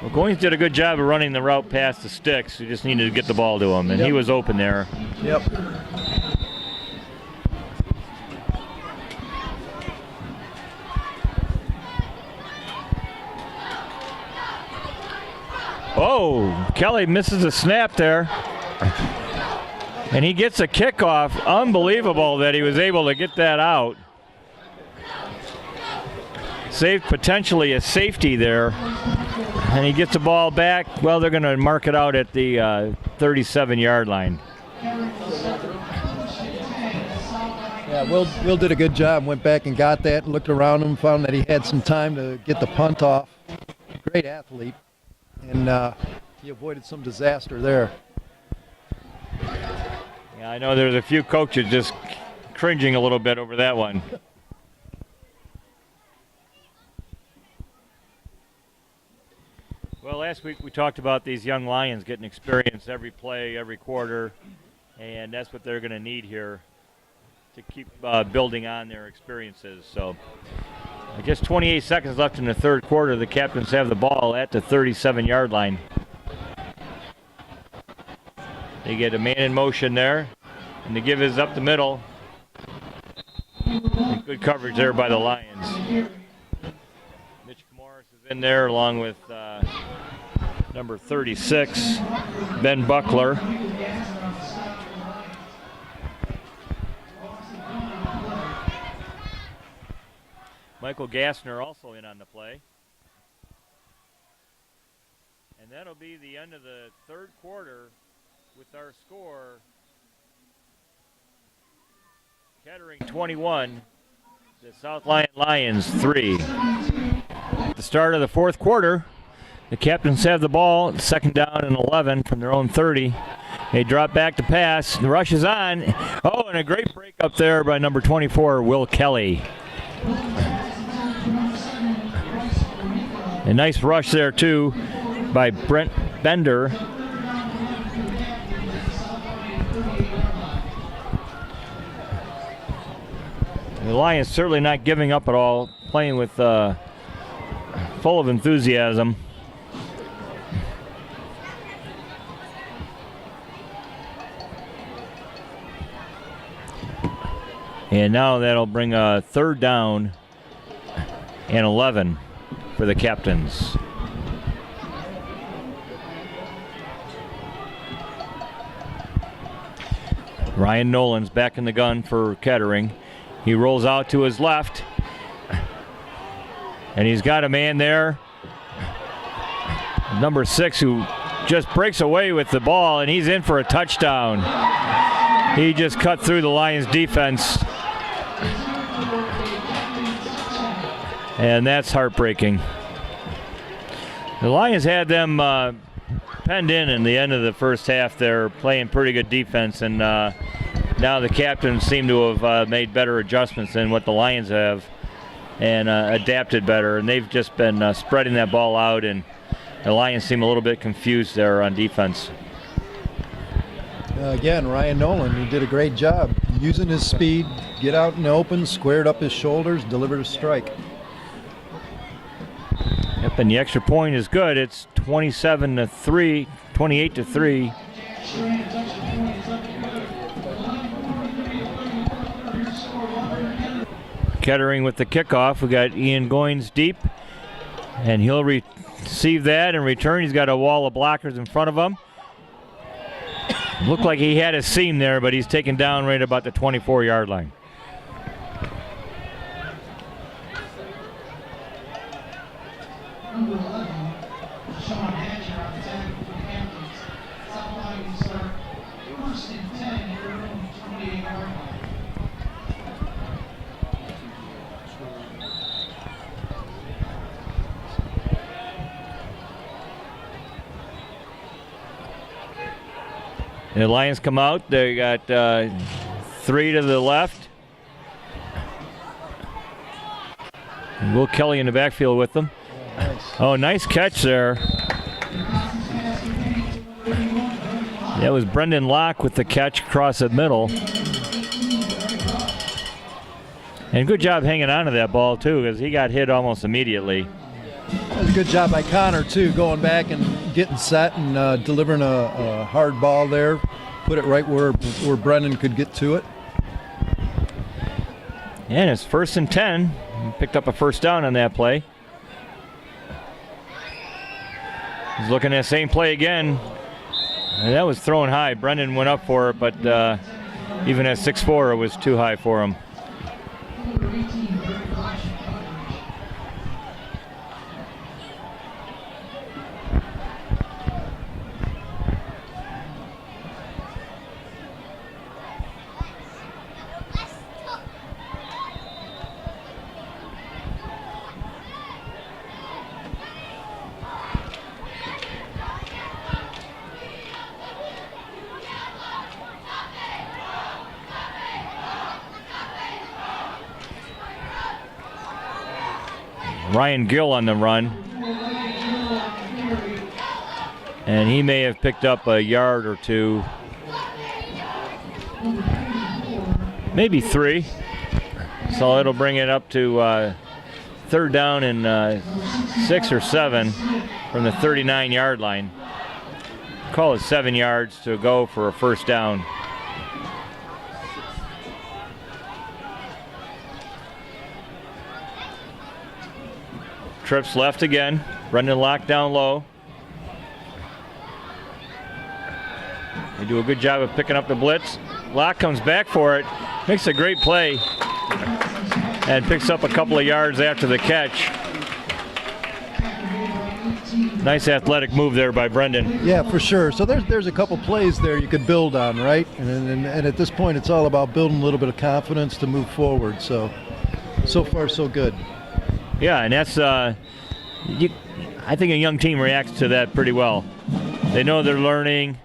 Well, Goins did a good job of running the route past the sticks. We just needed to get the ball to him, and he was open there. Yep. Oh, Kelly misses a snap there. And he gets a kickoff. Unbelievable that he was able to get that out. Saved potentially a safety there. And he gets the ball back. Well, they're going to mark it out at the 37-yard line. Yeah, Will did a good job. Went back and got that, looked around him, found that he had some time to get the punt off. Great athlete. And he avoided some disaster there. Yeah, I know there's a few coaches just cringing a little bit over that one. Well, last week we talked about these young Lions getting experience every play, every quarter, and that's what they're going to need here to keep building on their experiences. So just 28 seconds left in the third quarter. The Captains have the ball at the 37-yard line. They get a man in motion there, and the give is up the middle. And good coverage there by the Lions. Mitch Morris is in there along with number 36, Ben Buckler. Michael Gassner also in on the play. And that'll be the end of the third quarter with our score, Kettering 21, the South Lyon Lions 3. At the start of the fourth quarter, the Captains have the ball, second down and 11 from their own 30. They drop back to pass. The rush is on. Oh, and a great break up there by number 24, Will Kelly. A nice rush there, too, by Brent Bender. The Lions certainly not giving up at all, playing with full of enthusiasm. And now that'll bring a third down and 11 for the Captains. Ryan Nolan's back in the gun for Kettering. He rolls out to his left, and he's got a man there, number 6, who just breaks away with the ball, and he's in for a touchdown. He just cut through the Lions defense, and that's heartbreaking. The Lions had them penned in the end of the first half. They're playing pretty good defense, and now the Captains seem to have made better adjustments than what the Lions have, and adapted better. And they've just been spreading that ball out, and the Lions seem a little bit confused there on defense. Again, Ryan Nolan, he did a great job using his speed, get out in the open, squared up his shoulders, delivered a strike. Yep, and the extra point is good. It's 27-3, 28-3. Kettering with the kickoff. We got Ian Goins deep, and he'll receive that and return. He's got a wall of blockers in front of him. Looked like he had a seam there, but he's taken down right about the 24-yard line. The Lions come out. They got 3 to the left. And Will Kelly in the backfield with them. Nice. Oh, nice catch there. That was Brendan Locke with the catch across the middle. And good job hanging on to that ball, too, because he got hit almost immediately. That was a good job by Connor, too, going back and getting set and delivering a hard ball there. Put it right where Brendan could get to it. And it's 1st and 10. He picked up a first down on that play. He's looking at the same play again. And that was thrown high. Brendan went up for it, but even at 6'4", it was too high for him. Ryan Gill on the run. And he may have picked up a yard or two. Maybe 3. So it'll bring it up to 3rd down and 6 or 7 from the 39-yard line. Call it 7 yards to go for a 1st down. Trips left again. Brendan locked down low. They do a good job of picking up the blitz. Locke comes back for it. Makes a great play. And picks up a couple of yards after the catch. Nice athletic move there by Brendan. Yeah, for sure. So there's a couple plays there you could build on, right? And at this point, it's all about building a little bit of confidence to move forward. So far, so good. Yeah, and that's, I think a young team reacts to that pretty well. They know they're learning.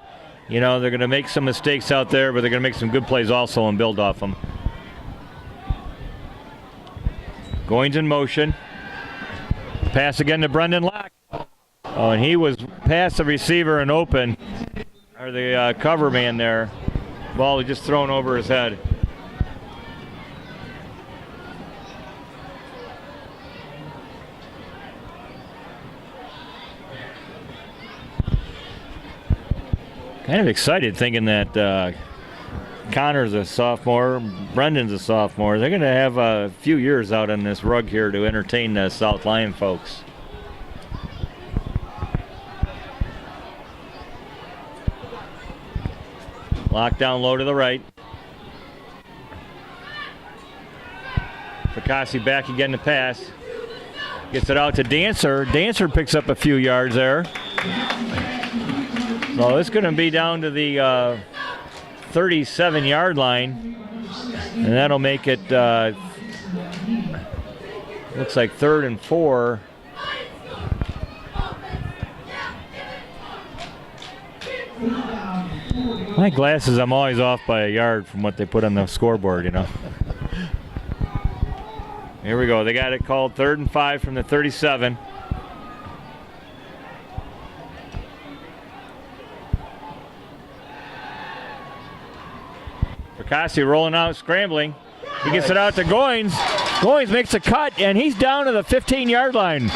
You know, they're going to make some mistakes out there, but they're going to make some good plays also and build off them. Goings in motion. Pass again to Brendan Locke. Oh, and he was past the receiver and open, or the cover man there. Ball was just thrown over his head. Kind of excited thinking that Connor's a sophomore, Brendan's a sophomore. They're going to have a few years out on this rug here to entertain the South Lyon folks. Locked down low to the right. Fracassi back again to pass. Gets it out to Dancer. Dancer picks up a few yards there. So it's going to be down to the 37-yard line, and that'll make it, looks like 3rd and 4. My glasses, I'm always off by a yard from what they put on the scoreboard, you know. Here we go. They got it called 3rd and 5 from the 37. Fracassi rolling out, scrambling. He gets it out to Goings. Goings makes a cut, and he's down to the 15-yard line.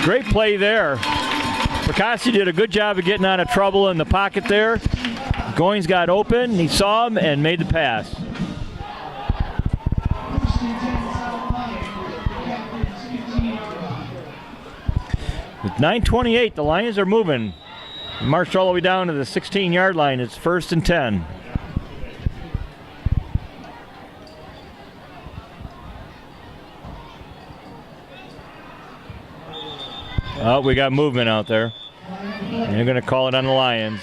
Great play there. Fracassi did a good job of getting out of trouble in the pocket there. Goings got open, he saw him, and made the pass. With 9:28, the Lions are moving. They marched all the way down to the 16-yard line. It's 1st and 10. Oh, we got movement out there. And they're going to call it on the Lions.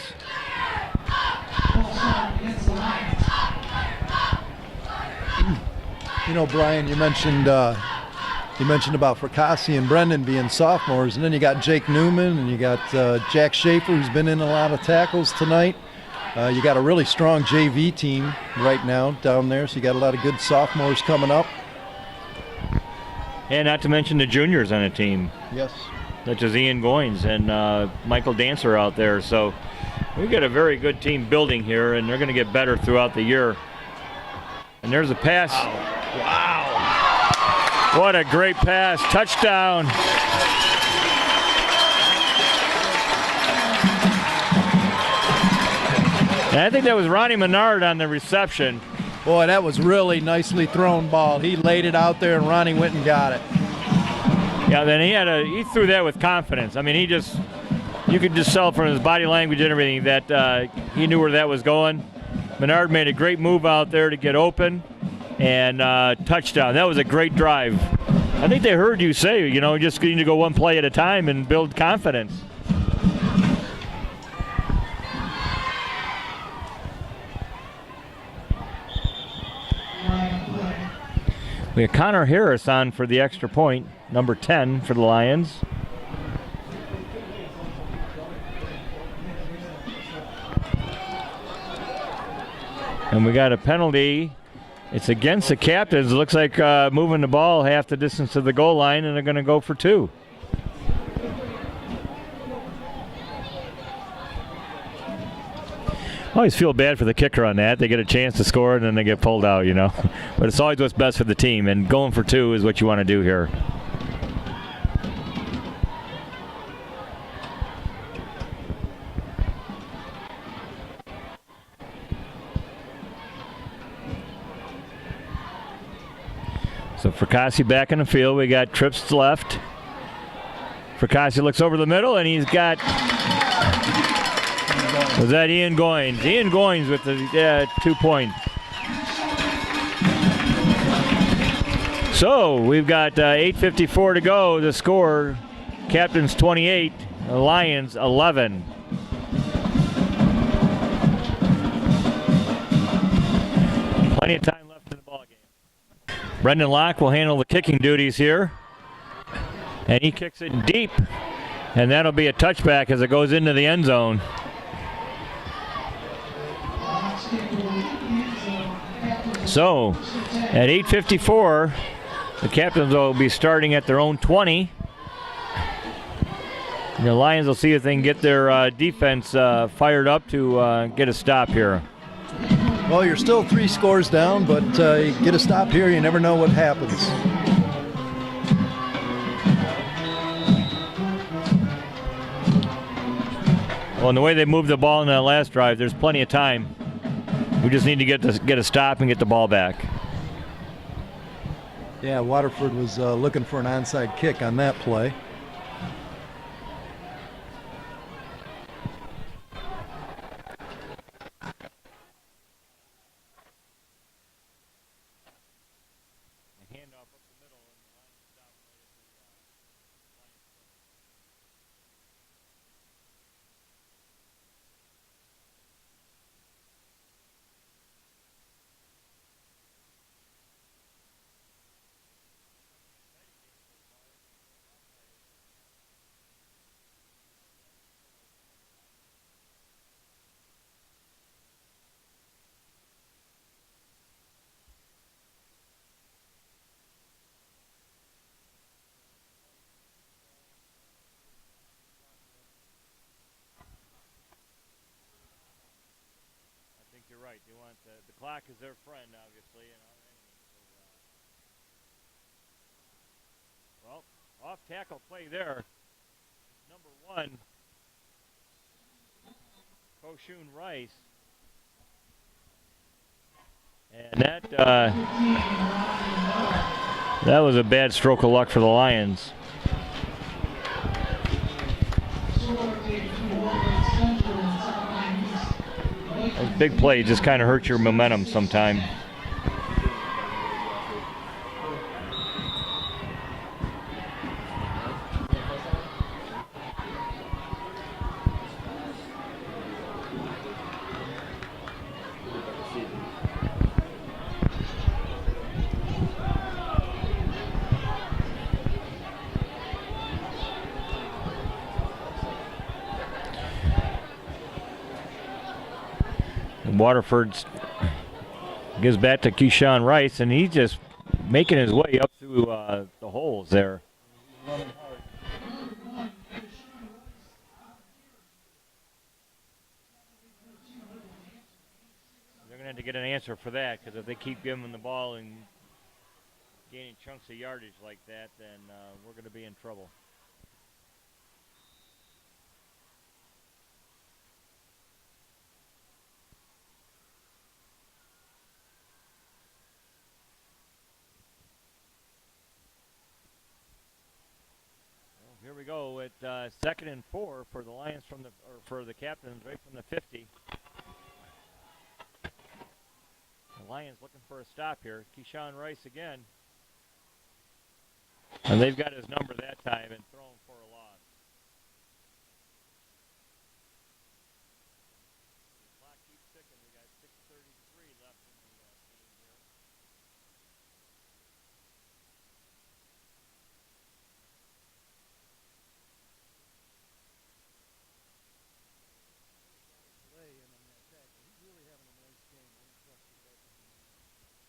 You know, Brian, you mentioned about Fracassi and Brendan being sophomores, and then you got Jake Newman and you got Jack Schaefer, who's been in a lot of tackles tonight. You got a really strong JV team right now down there, so you got a lot of good sophomores coming up. And not to mention the juniors on the team. Yes. Such as Ian Goins and Michael Dancer out there. So we've got a very good team building here, and they're going to get better throughout the year. And there's a pass. Wow. What a great pass. Touchdown. And I think that was Ronnie Menard on the reception. Boy, that was really nicely thrown ball. He laid it out there, and Ronnie went and got it. Yeah, then he threw that with confidence. I mean, he just you could just tell from his body language and everything that he knew where that was going. Menard made a great move out there to get open, and touchdown. That was a great drive. I think they heard you say, just need to go one play at a time and build confidence. We have Connor Harris on for the extra point, number 10 for the Lions. And we got a penalty. It's against the Captains. It looks like moving the ball half the distance to the goal line, and they're going to go for 2. I always feel bad for the kicker on that. They get a chance to score, and then they get pulled out, But it's always what's best for the team, and going for 2 is what you want to do here. So Fracassi back in the field. We got trips left. Fracassi looks over the middle, and he's got... Was that Ian Goins? Ian Goins with the 2 points. So we've got 8:54 to go. The score, Captains 28, Lions 11. Plenty of time left in the ball game. Brendan Locke will handle the kicking duties here. And he kicks it deep. And that'll be a touchback as it goes into the end zone. So, at 8:54, the Captains will be starting at their own 20. And the Lions will see if they can get their defense fired up to get a stop here. Well, you're still 3 scores down, but you get a stop here, you never know what happens. Well, in the way they moved the ball in that last drive, there's plenty of time. We just need to get a stop and get the ball back. Yeah, Waterford was looking for an onside kick on that play. You're right. You want the clock is their friend, obviously, and our enemy. So, well, off tackle play there. Number 1, Koshun Rice, and that was a bad stroke of luck for the Lions. Those big plays just kind of hurt your momentum sometime. Waterford gives back to Keyshawn Rice, and he's just making his way up through the holes there. They're going to have to get an answer for that, because if they keep giving him the ball and gaining chunks of yardage like that, then we're going to be in trouble. Here we go with 2nd and 4 for the Lions for the Captains right from the 50. The Lions looking for a stop here. Keyshawn Rice again. And they've got his number that time and thrown for a loss. The clock keeps ticking. We got 6:33 left in the game here.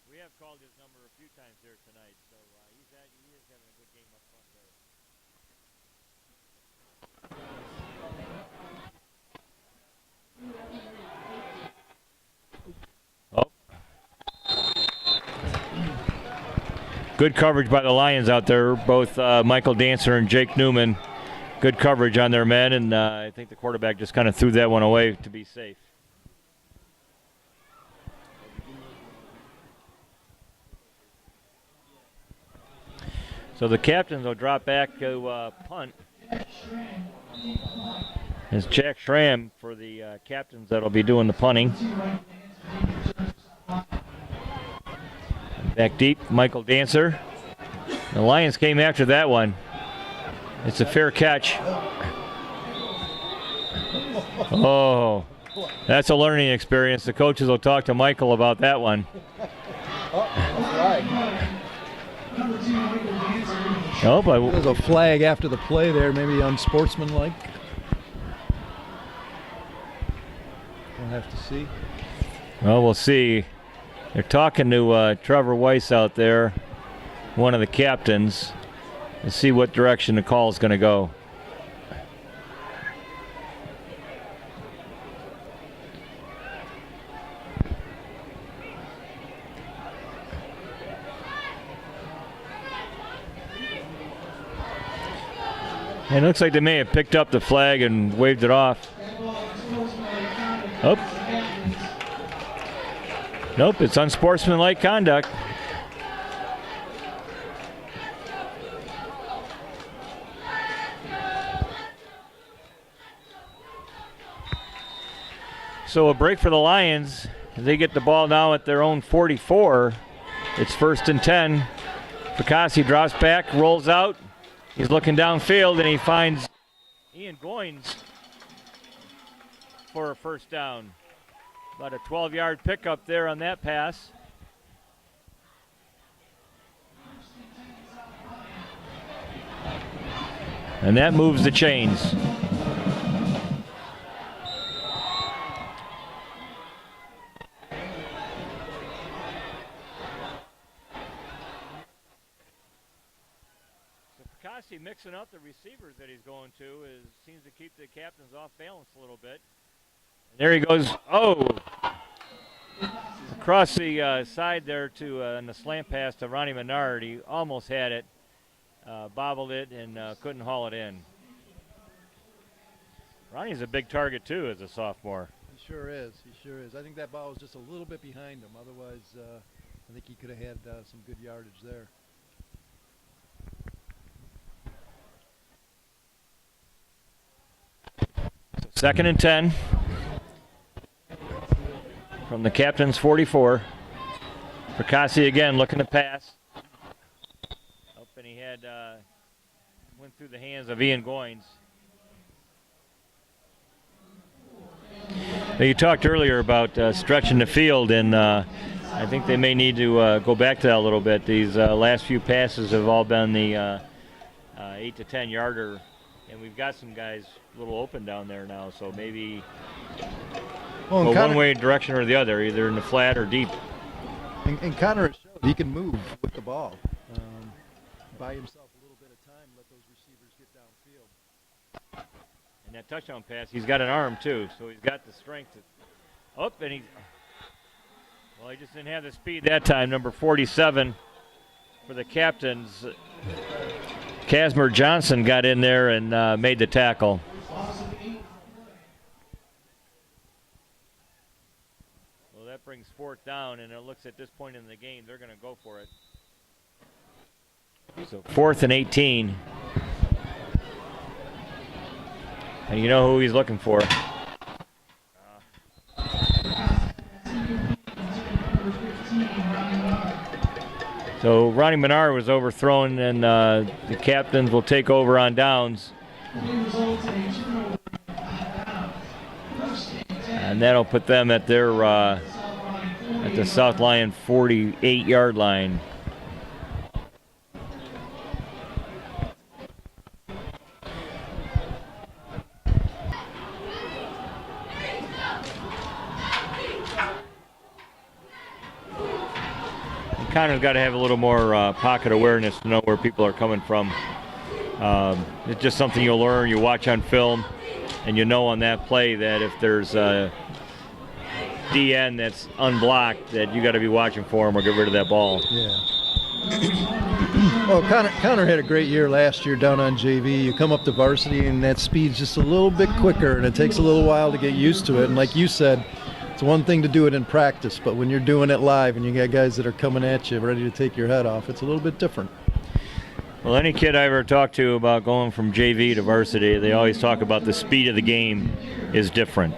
We have called his number a few times here tonight, so he is having a good game up front there. Oh. Good coverage by the Lions out there, both Michael Dancer and Jake Newman. Good coverage on their men, and I think the quarterback just kind of threw that one away to be safe. So the Captains will drop back to punt. It's Jack Schramm for the Captains that'll be doing the punting. Back deep, Michael Dancer. The Lions came after that one. It's a fair catch. Oh, that's a learning experience. The coaches will talk to Michael about that one. Oh, there's a flag after the play there, maybe unsportsmanlike. We'll have to see. Well, we'll see. They're talking to Trevor Weiss out there, one of the captains, to see what direction the call is going to go. And it looks like they may have picked up the flag and waved it off. Oh. Nope, it's unsportsmanlike conduct. So a break for the Lions. They get the ball now at their own 44. It's 1st and 10. Picassi drops back, rolls out. He's looking downfield, and he finds Ian Goins for a first down. About a 12-yard pickup there on that pass. And that moves the chains. Mixing up the receivers that he's going to seems to keep the Captains off balance a little bit. And there he goes. Oh! Across the side there to on the slant pass to Ronnie Menard. He almost had it, bobbled it, and couldn't haul it in. Ronnie's a big target, too, as a sophomore. He sure is. He sure is. I think that ball was just a little bit behind him. Otherwise, I think he could have had some good yardage there. 2nd and 10 from the Captains' 44. Picassi again looking to pass. Up, and he had went through the hands of Ian Goins. Now, you talked earlier about stretching the field, and I think they may need to go back to that a little bit. These last few passes have all been the 8 to 10 yarder, and we've got some guys a little open down there now, so maybe go one way direction or the other, either in the flat or deep. And Connor has showed he can move with the ball. Buy himself a little bit of time, let those receivers get downfield. And that touchdown pass, he's got an arm too, so he's got the strength. And he just didn't have the speed that time. Number 47 for the Captains, Casmer Johnson, got in there and made the tackle. Well, that brings 4th down, and it looks at this point in the game they're going to go for it. So 4th and 18. And you know who he's looking for. So Ronnie Menard was overthrown, and the captains will take over on downs. And that'll put them at their at the South Lyon 48-yard line. Connor's got to have a little more pocket awareness to know where people are coming from. It's just something you'll learn. You watch on film, and you know on that play that if there's a DN that's unblocked, that you got to be watching for him or get rid of that ball. Yeah. Well, Connor had a great year last year down on JV. You come up to varsity, and that speed's just a little bit quicker, and it takes a little while to get used to it. And like you said, it's one thing to do it in practice, but when you're doing it live and you got guys that are coming at you ready to take your head off, it's a little bit different. Well, any kid I ever talked to about going from JV to varsity, they always talk about the speed of the game is different.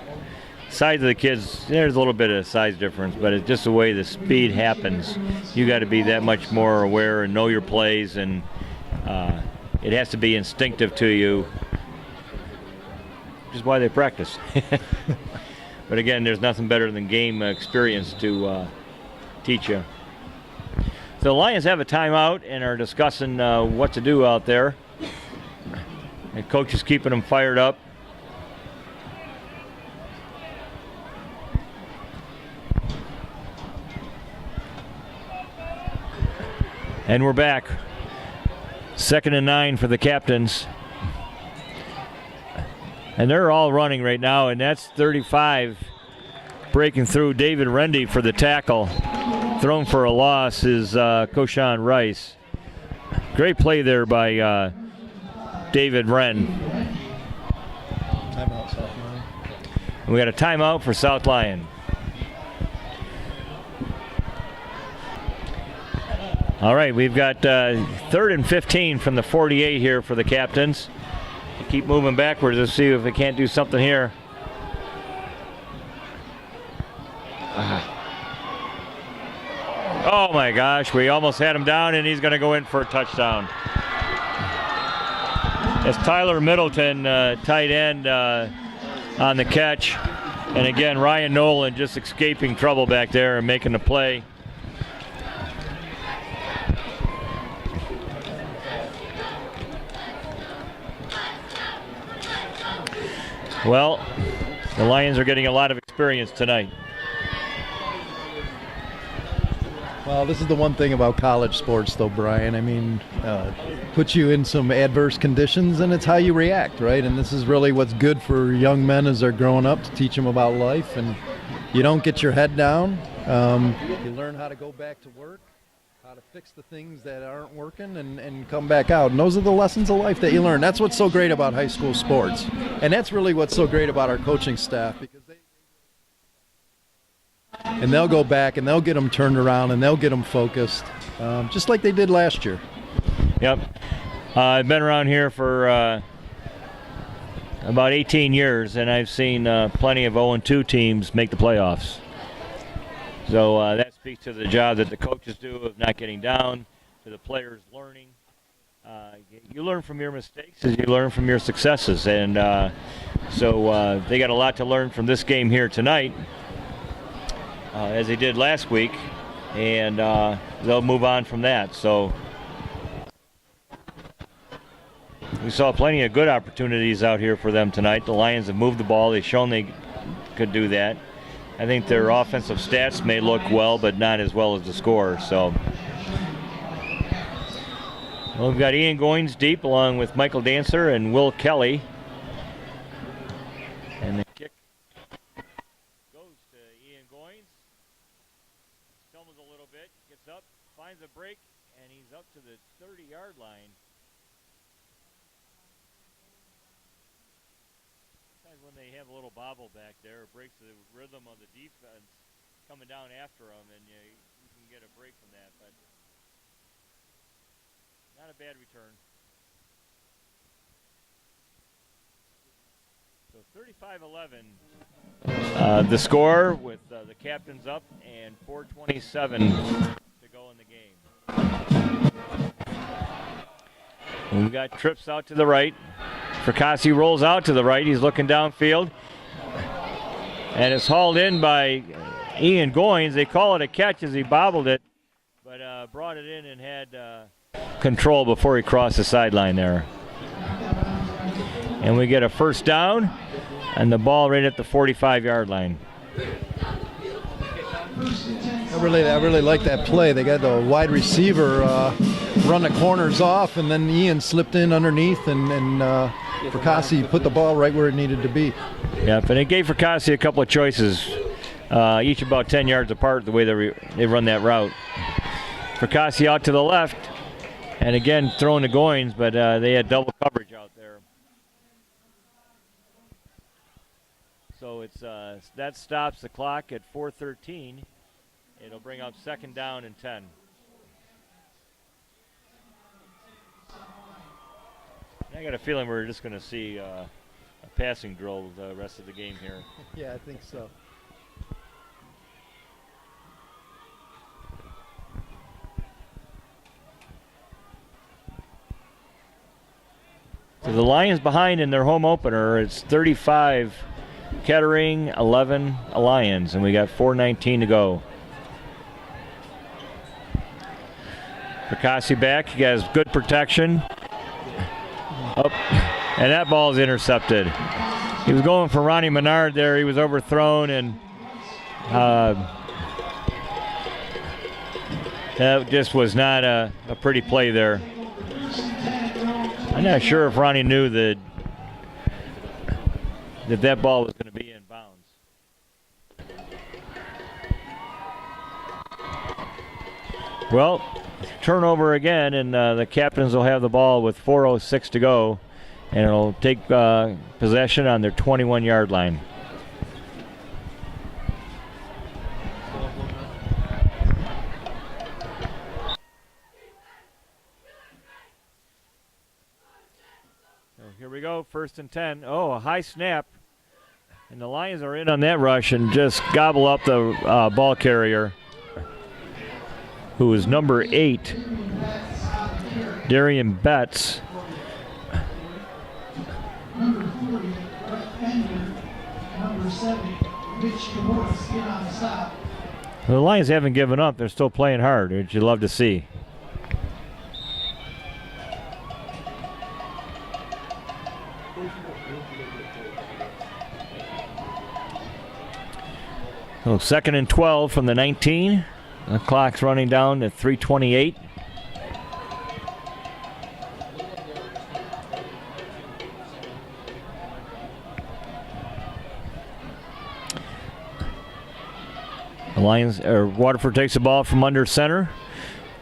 Size of the kids, there's a little bit of size difference, but it's just the way the speed happens. You got to be that much more aware and know your plays, and it has to be instinctive to you, which is why they practice. But again, there's nothing better than game experience to teach you. So the Lions have a timeout and are discussing what to do out there. And coach is keeping them fired up. And we're back. 2nd and 9 for the captains. And they're all running right now, and that's 35 breaking through. David Rendy for the tackle. Thrown for a loss is Koshan Rice. Great play there by David Wren. Timeout, South Lyon. We got a timeout for South Lyon. All right, we've got 3rd and 15 from the 48 here for the captains. Keep moving backwards. Let's see if we can't do something here. Oh my gosh, we almost had him down, and he's going to go in for a touchdown. It's Tyler Middleton, tight end, on the catch. And again, Ryan Nolan just escaping trouble back there and making the play. Well, the Lions are getting a lot of experience tonight. Well, this is the one thing about college sports, though, Brian. I mean, puts you in some adverse conditions, and it's how you react, right? And this is really what's good for young men as they're growing up, to teach them about life. And you don't get your head down. You learn how to go back to work, how to fix the things that aren't working, and come back out. And those are the lessons of life that you learn. That's what's so great about high school sports. And that's really what's so great about our coaching staff, because they'll go back and they'll get them turned around and they'll get them focused, just like they did last year. Yep. I've been around here for about 18 years, and I've seen plenty of 0-2 teams make the playoffs. So that speaks to the job that the coaches do of not getting down, to the players learning. You learn from your mistakes as you learn from your successes, and so they got a lot to learn from this game here tonight, as they did last week, and they'll move on from that. So we saw plenty of good opportunities out here for them tonight. The Lions have moved the ball. They've shown they could do that. I think their offensive stats may look well, but not as well as the score. So well, we've got Ian Goins deep along with Michael Dancer and Will Kelly. And the kick goes to Ian Goins. Stumbles a little bit, gets up, finds a break, and he's up to the 30-yard line. Sometimes when they have a little bobble back there, it breaks the rhythm of the defense coming down after them, and you can get a break from that. But not a bad return. 35-11, the score with the captains up and 4:27 to go in the game. And we got trips out to the right. Fracassi rolls out to the right. He's looking downfield. And it's hauled in by Ian Goins. They call it a catch as he bobbled it, but brought it in and had control before he crossed the sideline there. And we get a first down and the ball right at the 45-yard line. I really like that play. They got the wide receiver run the corners off, and then Ian slipped in underneath, and Fracassi put the ball right where it needed to be. Yep, and it gave Fracassi a couple of choices, each about 10 yards apart the way they run that route. Fracassi out to the left, and again throwing to Goins, but they had double coverage out there. So it's that stops the clock at 4:13. It'll bring up second down and 10. I got a feeling we're just going to see a passing drill the rest of the game here. Yeah, I think so. So the Lions behind in their home opener. It's 35 Kettering, 11 Lions, and we got 4:19 to go. Fracassi back. He has good protection. Up, and that ball is intercepted. He was going for Ronnie Menard there. He was overthrown, and that just was not a pretty play there. I'm not sure if Ronnie knew that ball was going to be in bounds. Well, turnover again, and the captains will have the ball with 4:06 to go, and it'll take possession on their 21-yard line. So here we go, 1st and 10. Oh, a high snap, and the Lions are in on that rush and just gobble up the ball carrier, who is number 8, Darian Betts. Number 40, number 70, Mitch Morris, get on the stop. The Lions haven't given up. They're still playing hard, which you love to see. So 2nd and 12 from the 19. The clock's running down at 3:28. Waterford takes the ball from under center,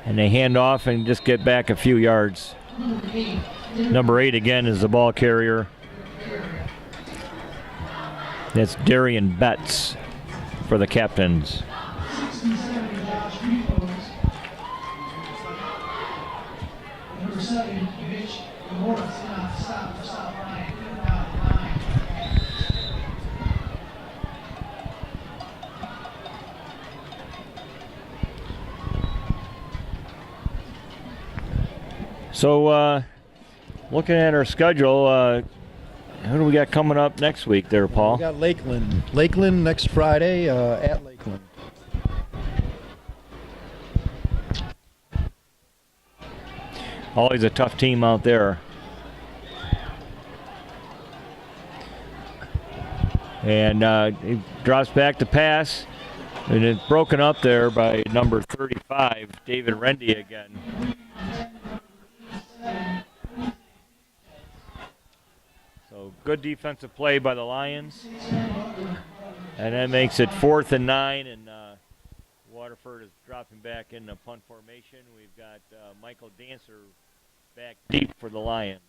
and they hand off and just get back a few yards. Number 8 again is the ball carrier. That's Darian Betts for the captains. Number 7, Mitch Morris, get on the stop for South Lyon. So, looking at our schedule, who do we got coming up next week there, Paul? We got Lakeland. Lakeland next Friday at Lakeland. Always a tough team out there. And he drops back to pass. And it's broken up there by number 35, David Rendy again. So good defensive play by the Lions. And that makes it 4th and 9, and Waterford is dropping back into punt formation. We've got Michael Dancer back deep for the Lions.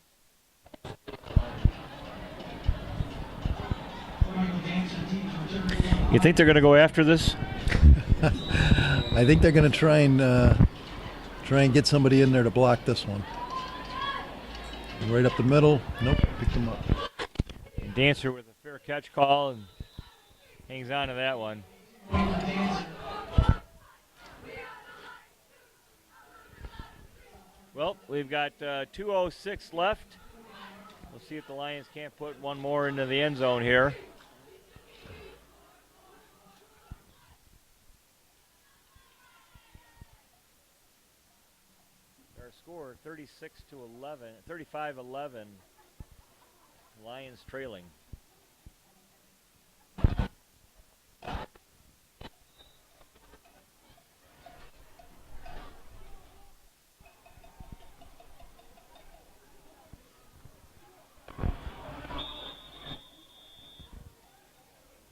You think they're going to go after this? I think they're going to try and get somebody in there to block this one. Right up the middle. Nope, picked them up. Dancer with a catch call and hangs on to that one. Well, we've got 2:06 left. We'll see if the Lions can't put one more into the end zone here. Our score 35-11. Lions trailing.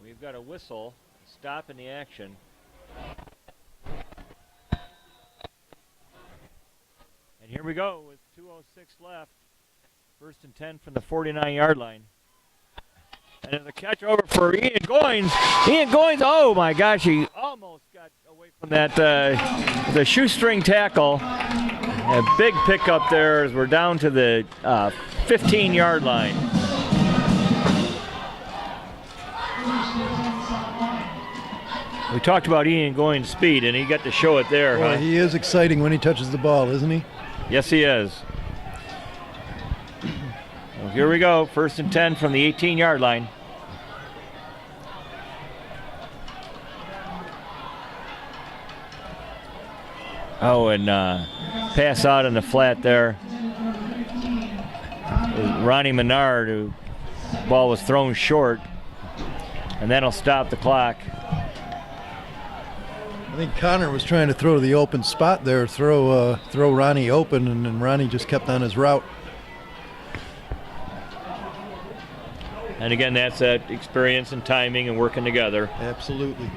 We've got a whistle, stop in the action. And here we go with 2:06 left. First and 10 from the 49-yard line. And there's a catch over for Ian Goins. Ian Goins, oh my gosh, he almost got away from that the shoestring tackle. A big pickup there as we're down to the 15-yard line. We talked about Ian Goins' speed, and he got to show it there. Boy, he is exciting when he touches the ball, isn't he? Yes, he is. Well, here we go. First and 10 from the 18-yard line. Oh, and pass out in the flat there. Ronnie Menard, who ball was thrown short, and that'll stop the clock. I think Connor was trying to throw the open spot there, throw Ronnie open, and then Ronnie just kept on his route. And again, that's that experience and timing and working together. Absolutely.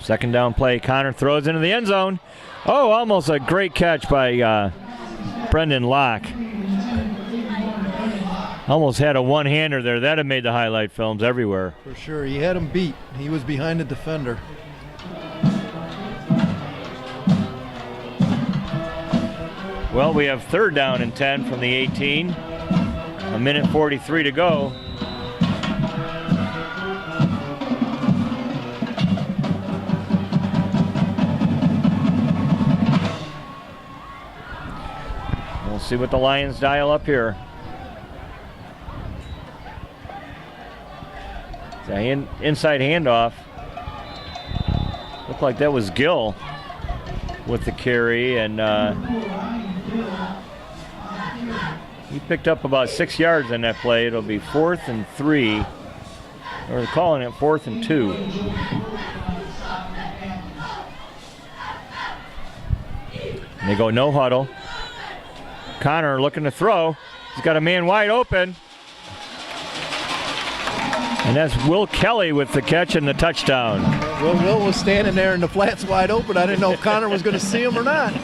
Second down play, Connor throws into the end zone. Oh, almost a great catch by Brendan Locke. Almost had a one-hander there. That had made the highlight films everywhere. For sure, he had him beat. He was behind the defender. Well, we have third down and 10 from the 18. A minute 43 to go. We'll see what the Lions dial up here. Inside handoff. Looked like that was Gill with the carry, and he picked up about 6 yards on that play. It'll be 4th and 3, or they're calling it 4th and 2. And they go no huddle. Connor looking to throw. He's got a man wide open. And that's Will Kelly with the catch and the touchdown. Well, Will was standing there and the flat's wide open. I didn't know if Connor was going to see him or not.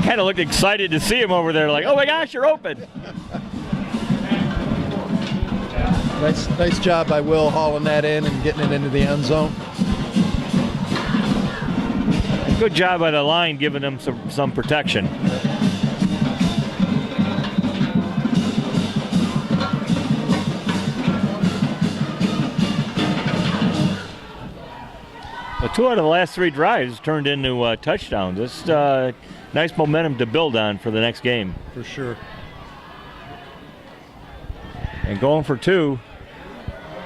Kind of looked excited to see him over there, like, oh my gosh, you're open. Nice job by Will hauling that in and getting it into the end zone. Good job by the line giving them some protection. Well, 2 out of the last 3 drives turned into touchdowns. It's nice momentum to build on for the next game. For sure. And going for 2.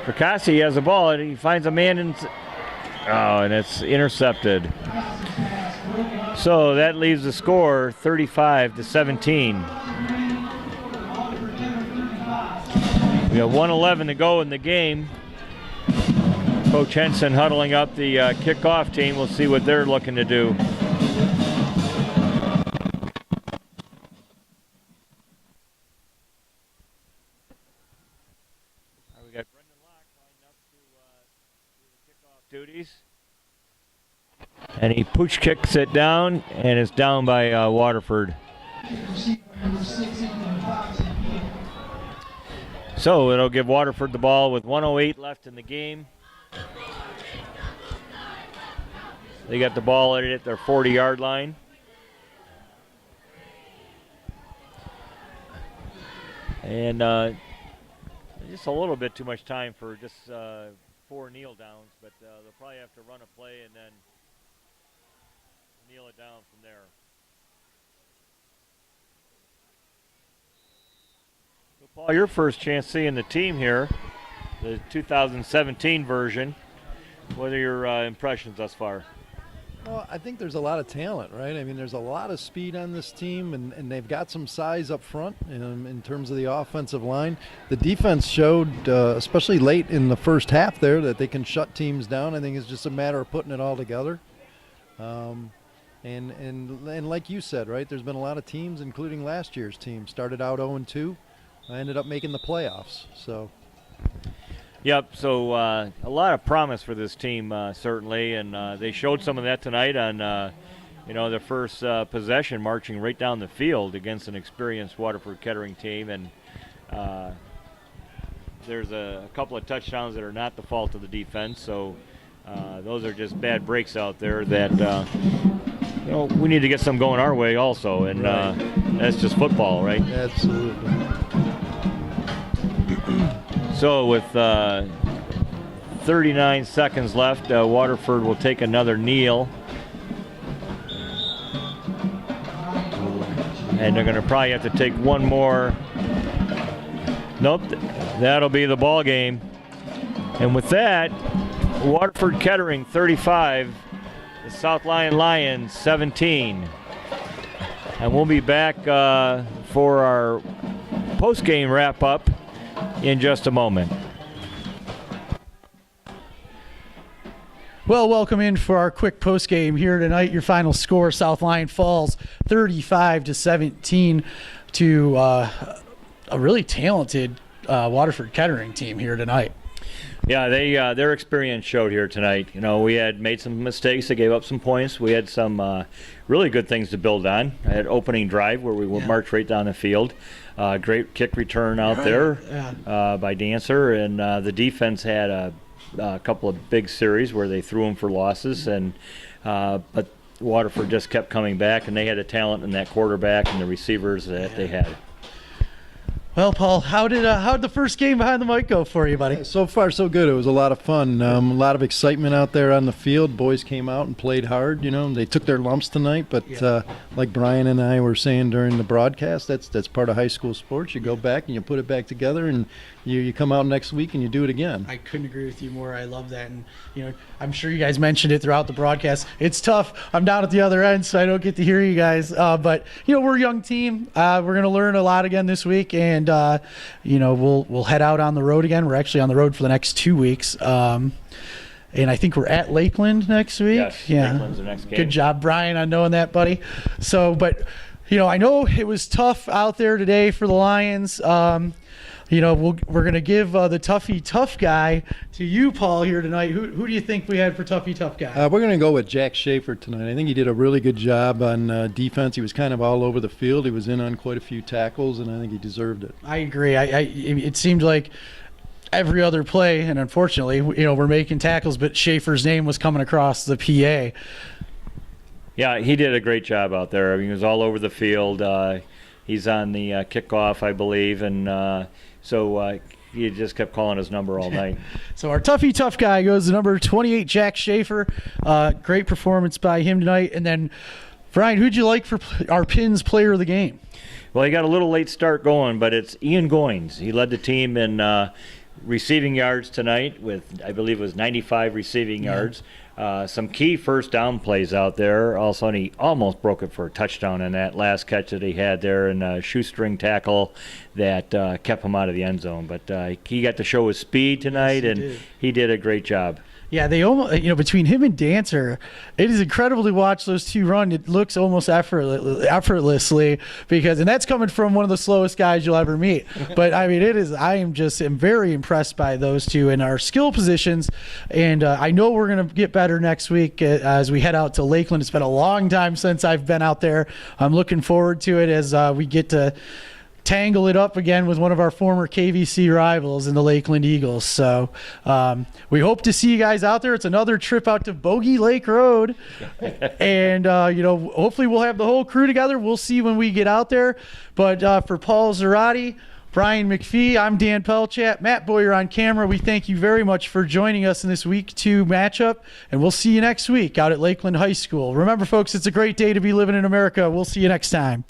Fracassi has the ball, and he finds a man in. Oh, and it's intercepted. So that leaves the score 35-17. We have 1:11 to go in the game. Coach Henson huddling up the kickoff team. We'll see what they're looking to do. We got Brendan Locke lined up to do the kickoff duties. And he pooch kicks it down, and it's down by Waterford. So it'll give Waterford the ball with 1:08 left in the game. They got the ball at their 40-yard line. And just a little bit too much time for just 4 kneel downs, but they'll probably have to run a play and then kneel it down from there. So Paul, your first chance seeing the team here, the 2017 version. What are your impressions thus far? Well, I think there's a lot of talent, right? I mean, there's a lot of speed on this team, and they've got some size up front in terms of the offensive line. The defense showed, especially late in the first half there, that they can shut teams down. I think it's just a matter of putting it all together. And like you said, right, there's been a lot of teams, including last year's team, started out 0-2, ended up making the playoffs. So. Yep, so a lot of promise for this team, certainly, and they showed some of that tonight on, their first possession, marching right down the field against an experienced Waterford Kettering team, and there's a couple of touchdowns that are not the fault of the defense, so those are just bad breaks out there that, we need to get some going our way also, and that's just football, right? Absolutely. So with 39 seconds left, Waterford will take another kneel. And they're going to probably have to take one more. Nope, that'll be the ball game. And with that, Waterford Kettering 35, the South Lyon Lions 17. And we'll be back for our post-game wrap-up in just a moment. Well, welcome in for our quick post game here tonight. Your final score: South Lyon falls 35-17 to a really talented Waterford Kettering team here tonight. Yeah, their experience showed here tonight. We had made some mistakes that gave up some points. We had some really good things to build on. I had opening drive where we marched right down the field. Great kick return out there by Dancer, and the defense had a couple of big series where they threw them for losses, and but Waterford just kept coming back, and they had a talent in that quarterback and the receivers that they had. Well, Paul, how'd the first game behind the mic go for you, buddy? So far, so good. It was a lot of fun. A lot of excitement out there on the field. Boys came out and played hard. They took their lumps tonight, but like Brian and I were saying during the broadcast, that's part of high school sports. You go back and you put it back together, and you come out next week and you do it again. I couldn't agree with you more. I love that, and I'm sure you guys mentioned it throughout the broadcast. It's tough. I'm down at the other end, so I don't get to hear you guys. But we're a young team. We're gonna learn a lot again this week, and we'll head out on the road again. We're actually on the road for the next 2 weeks. And I think we're at Lakeland next week. Yes, yeah. Lakeland's the next game. Good job, Brian, on knowing that, buddy. So, but I know it was tough out there today for the Lions. We're going to give the Tuffy Tough guy to you, Paul, here tonight. Who do you think we had for Tuffy Tough guy? We're going to go with Jack Schaefer tonight. I think he did a really good job on defense. He was kind of all over the field. He was in on quite a few tackles, and I think he deserved it. I agree. It seemed like every other play, and unfortunately, we're making tackles, but Schaefer's name was coming across the PA. Yeah, he did a great job out there. I mean, he was all over the field. He's on the kickoff, I believe, and so he just kept calling his number all night. So our Tuffy Tough guy goes to number 28, Jack Schaefer. Great performance by him tonight. And then, Brian, who'd you like for our Pins player of the game? Well, he got a little late start going, but it's Ian Goins. He led the team in receiving yards tonight with, I believe it was 95 receiving yards. Some key first down plays out there. Also, he almost broke it for a touchdown in that last catch that he had there, and a shoestring tackle that kept him out of the end zone. But he got to show his speed tonight, he did a great job. Yeah, they almost, between him and Dancer, it is incredible to watch those two run. It looks almost effortlessly and that's coming from one of the slowest guys you'll ever meet. But I mean, am very impressed by those two in our skill positions. And I know we're going to get better next week as we head out to Lakeland. It's been a long time since I've been out there. I'm looking forward to it as we get to tangle it up again with one of our former KVC rivals in the Lakeland Eagles. So we hope to see you guys out there. It's another trip out to Bogey Lake Road. And, hopefully we'll have the whole crew together. We'll see when we get out there. But for Paul Zarati, Brian McPhee, I'm Dan Pelchat. Matt Boyer on camera. We thank you very much for joining us in this Week 2 matchup, and we'll see you next week out at Lakeland High School. Remember, folks, it's a great day to be living in America. We'll see you next time.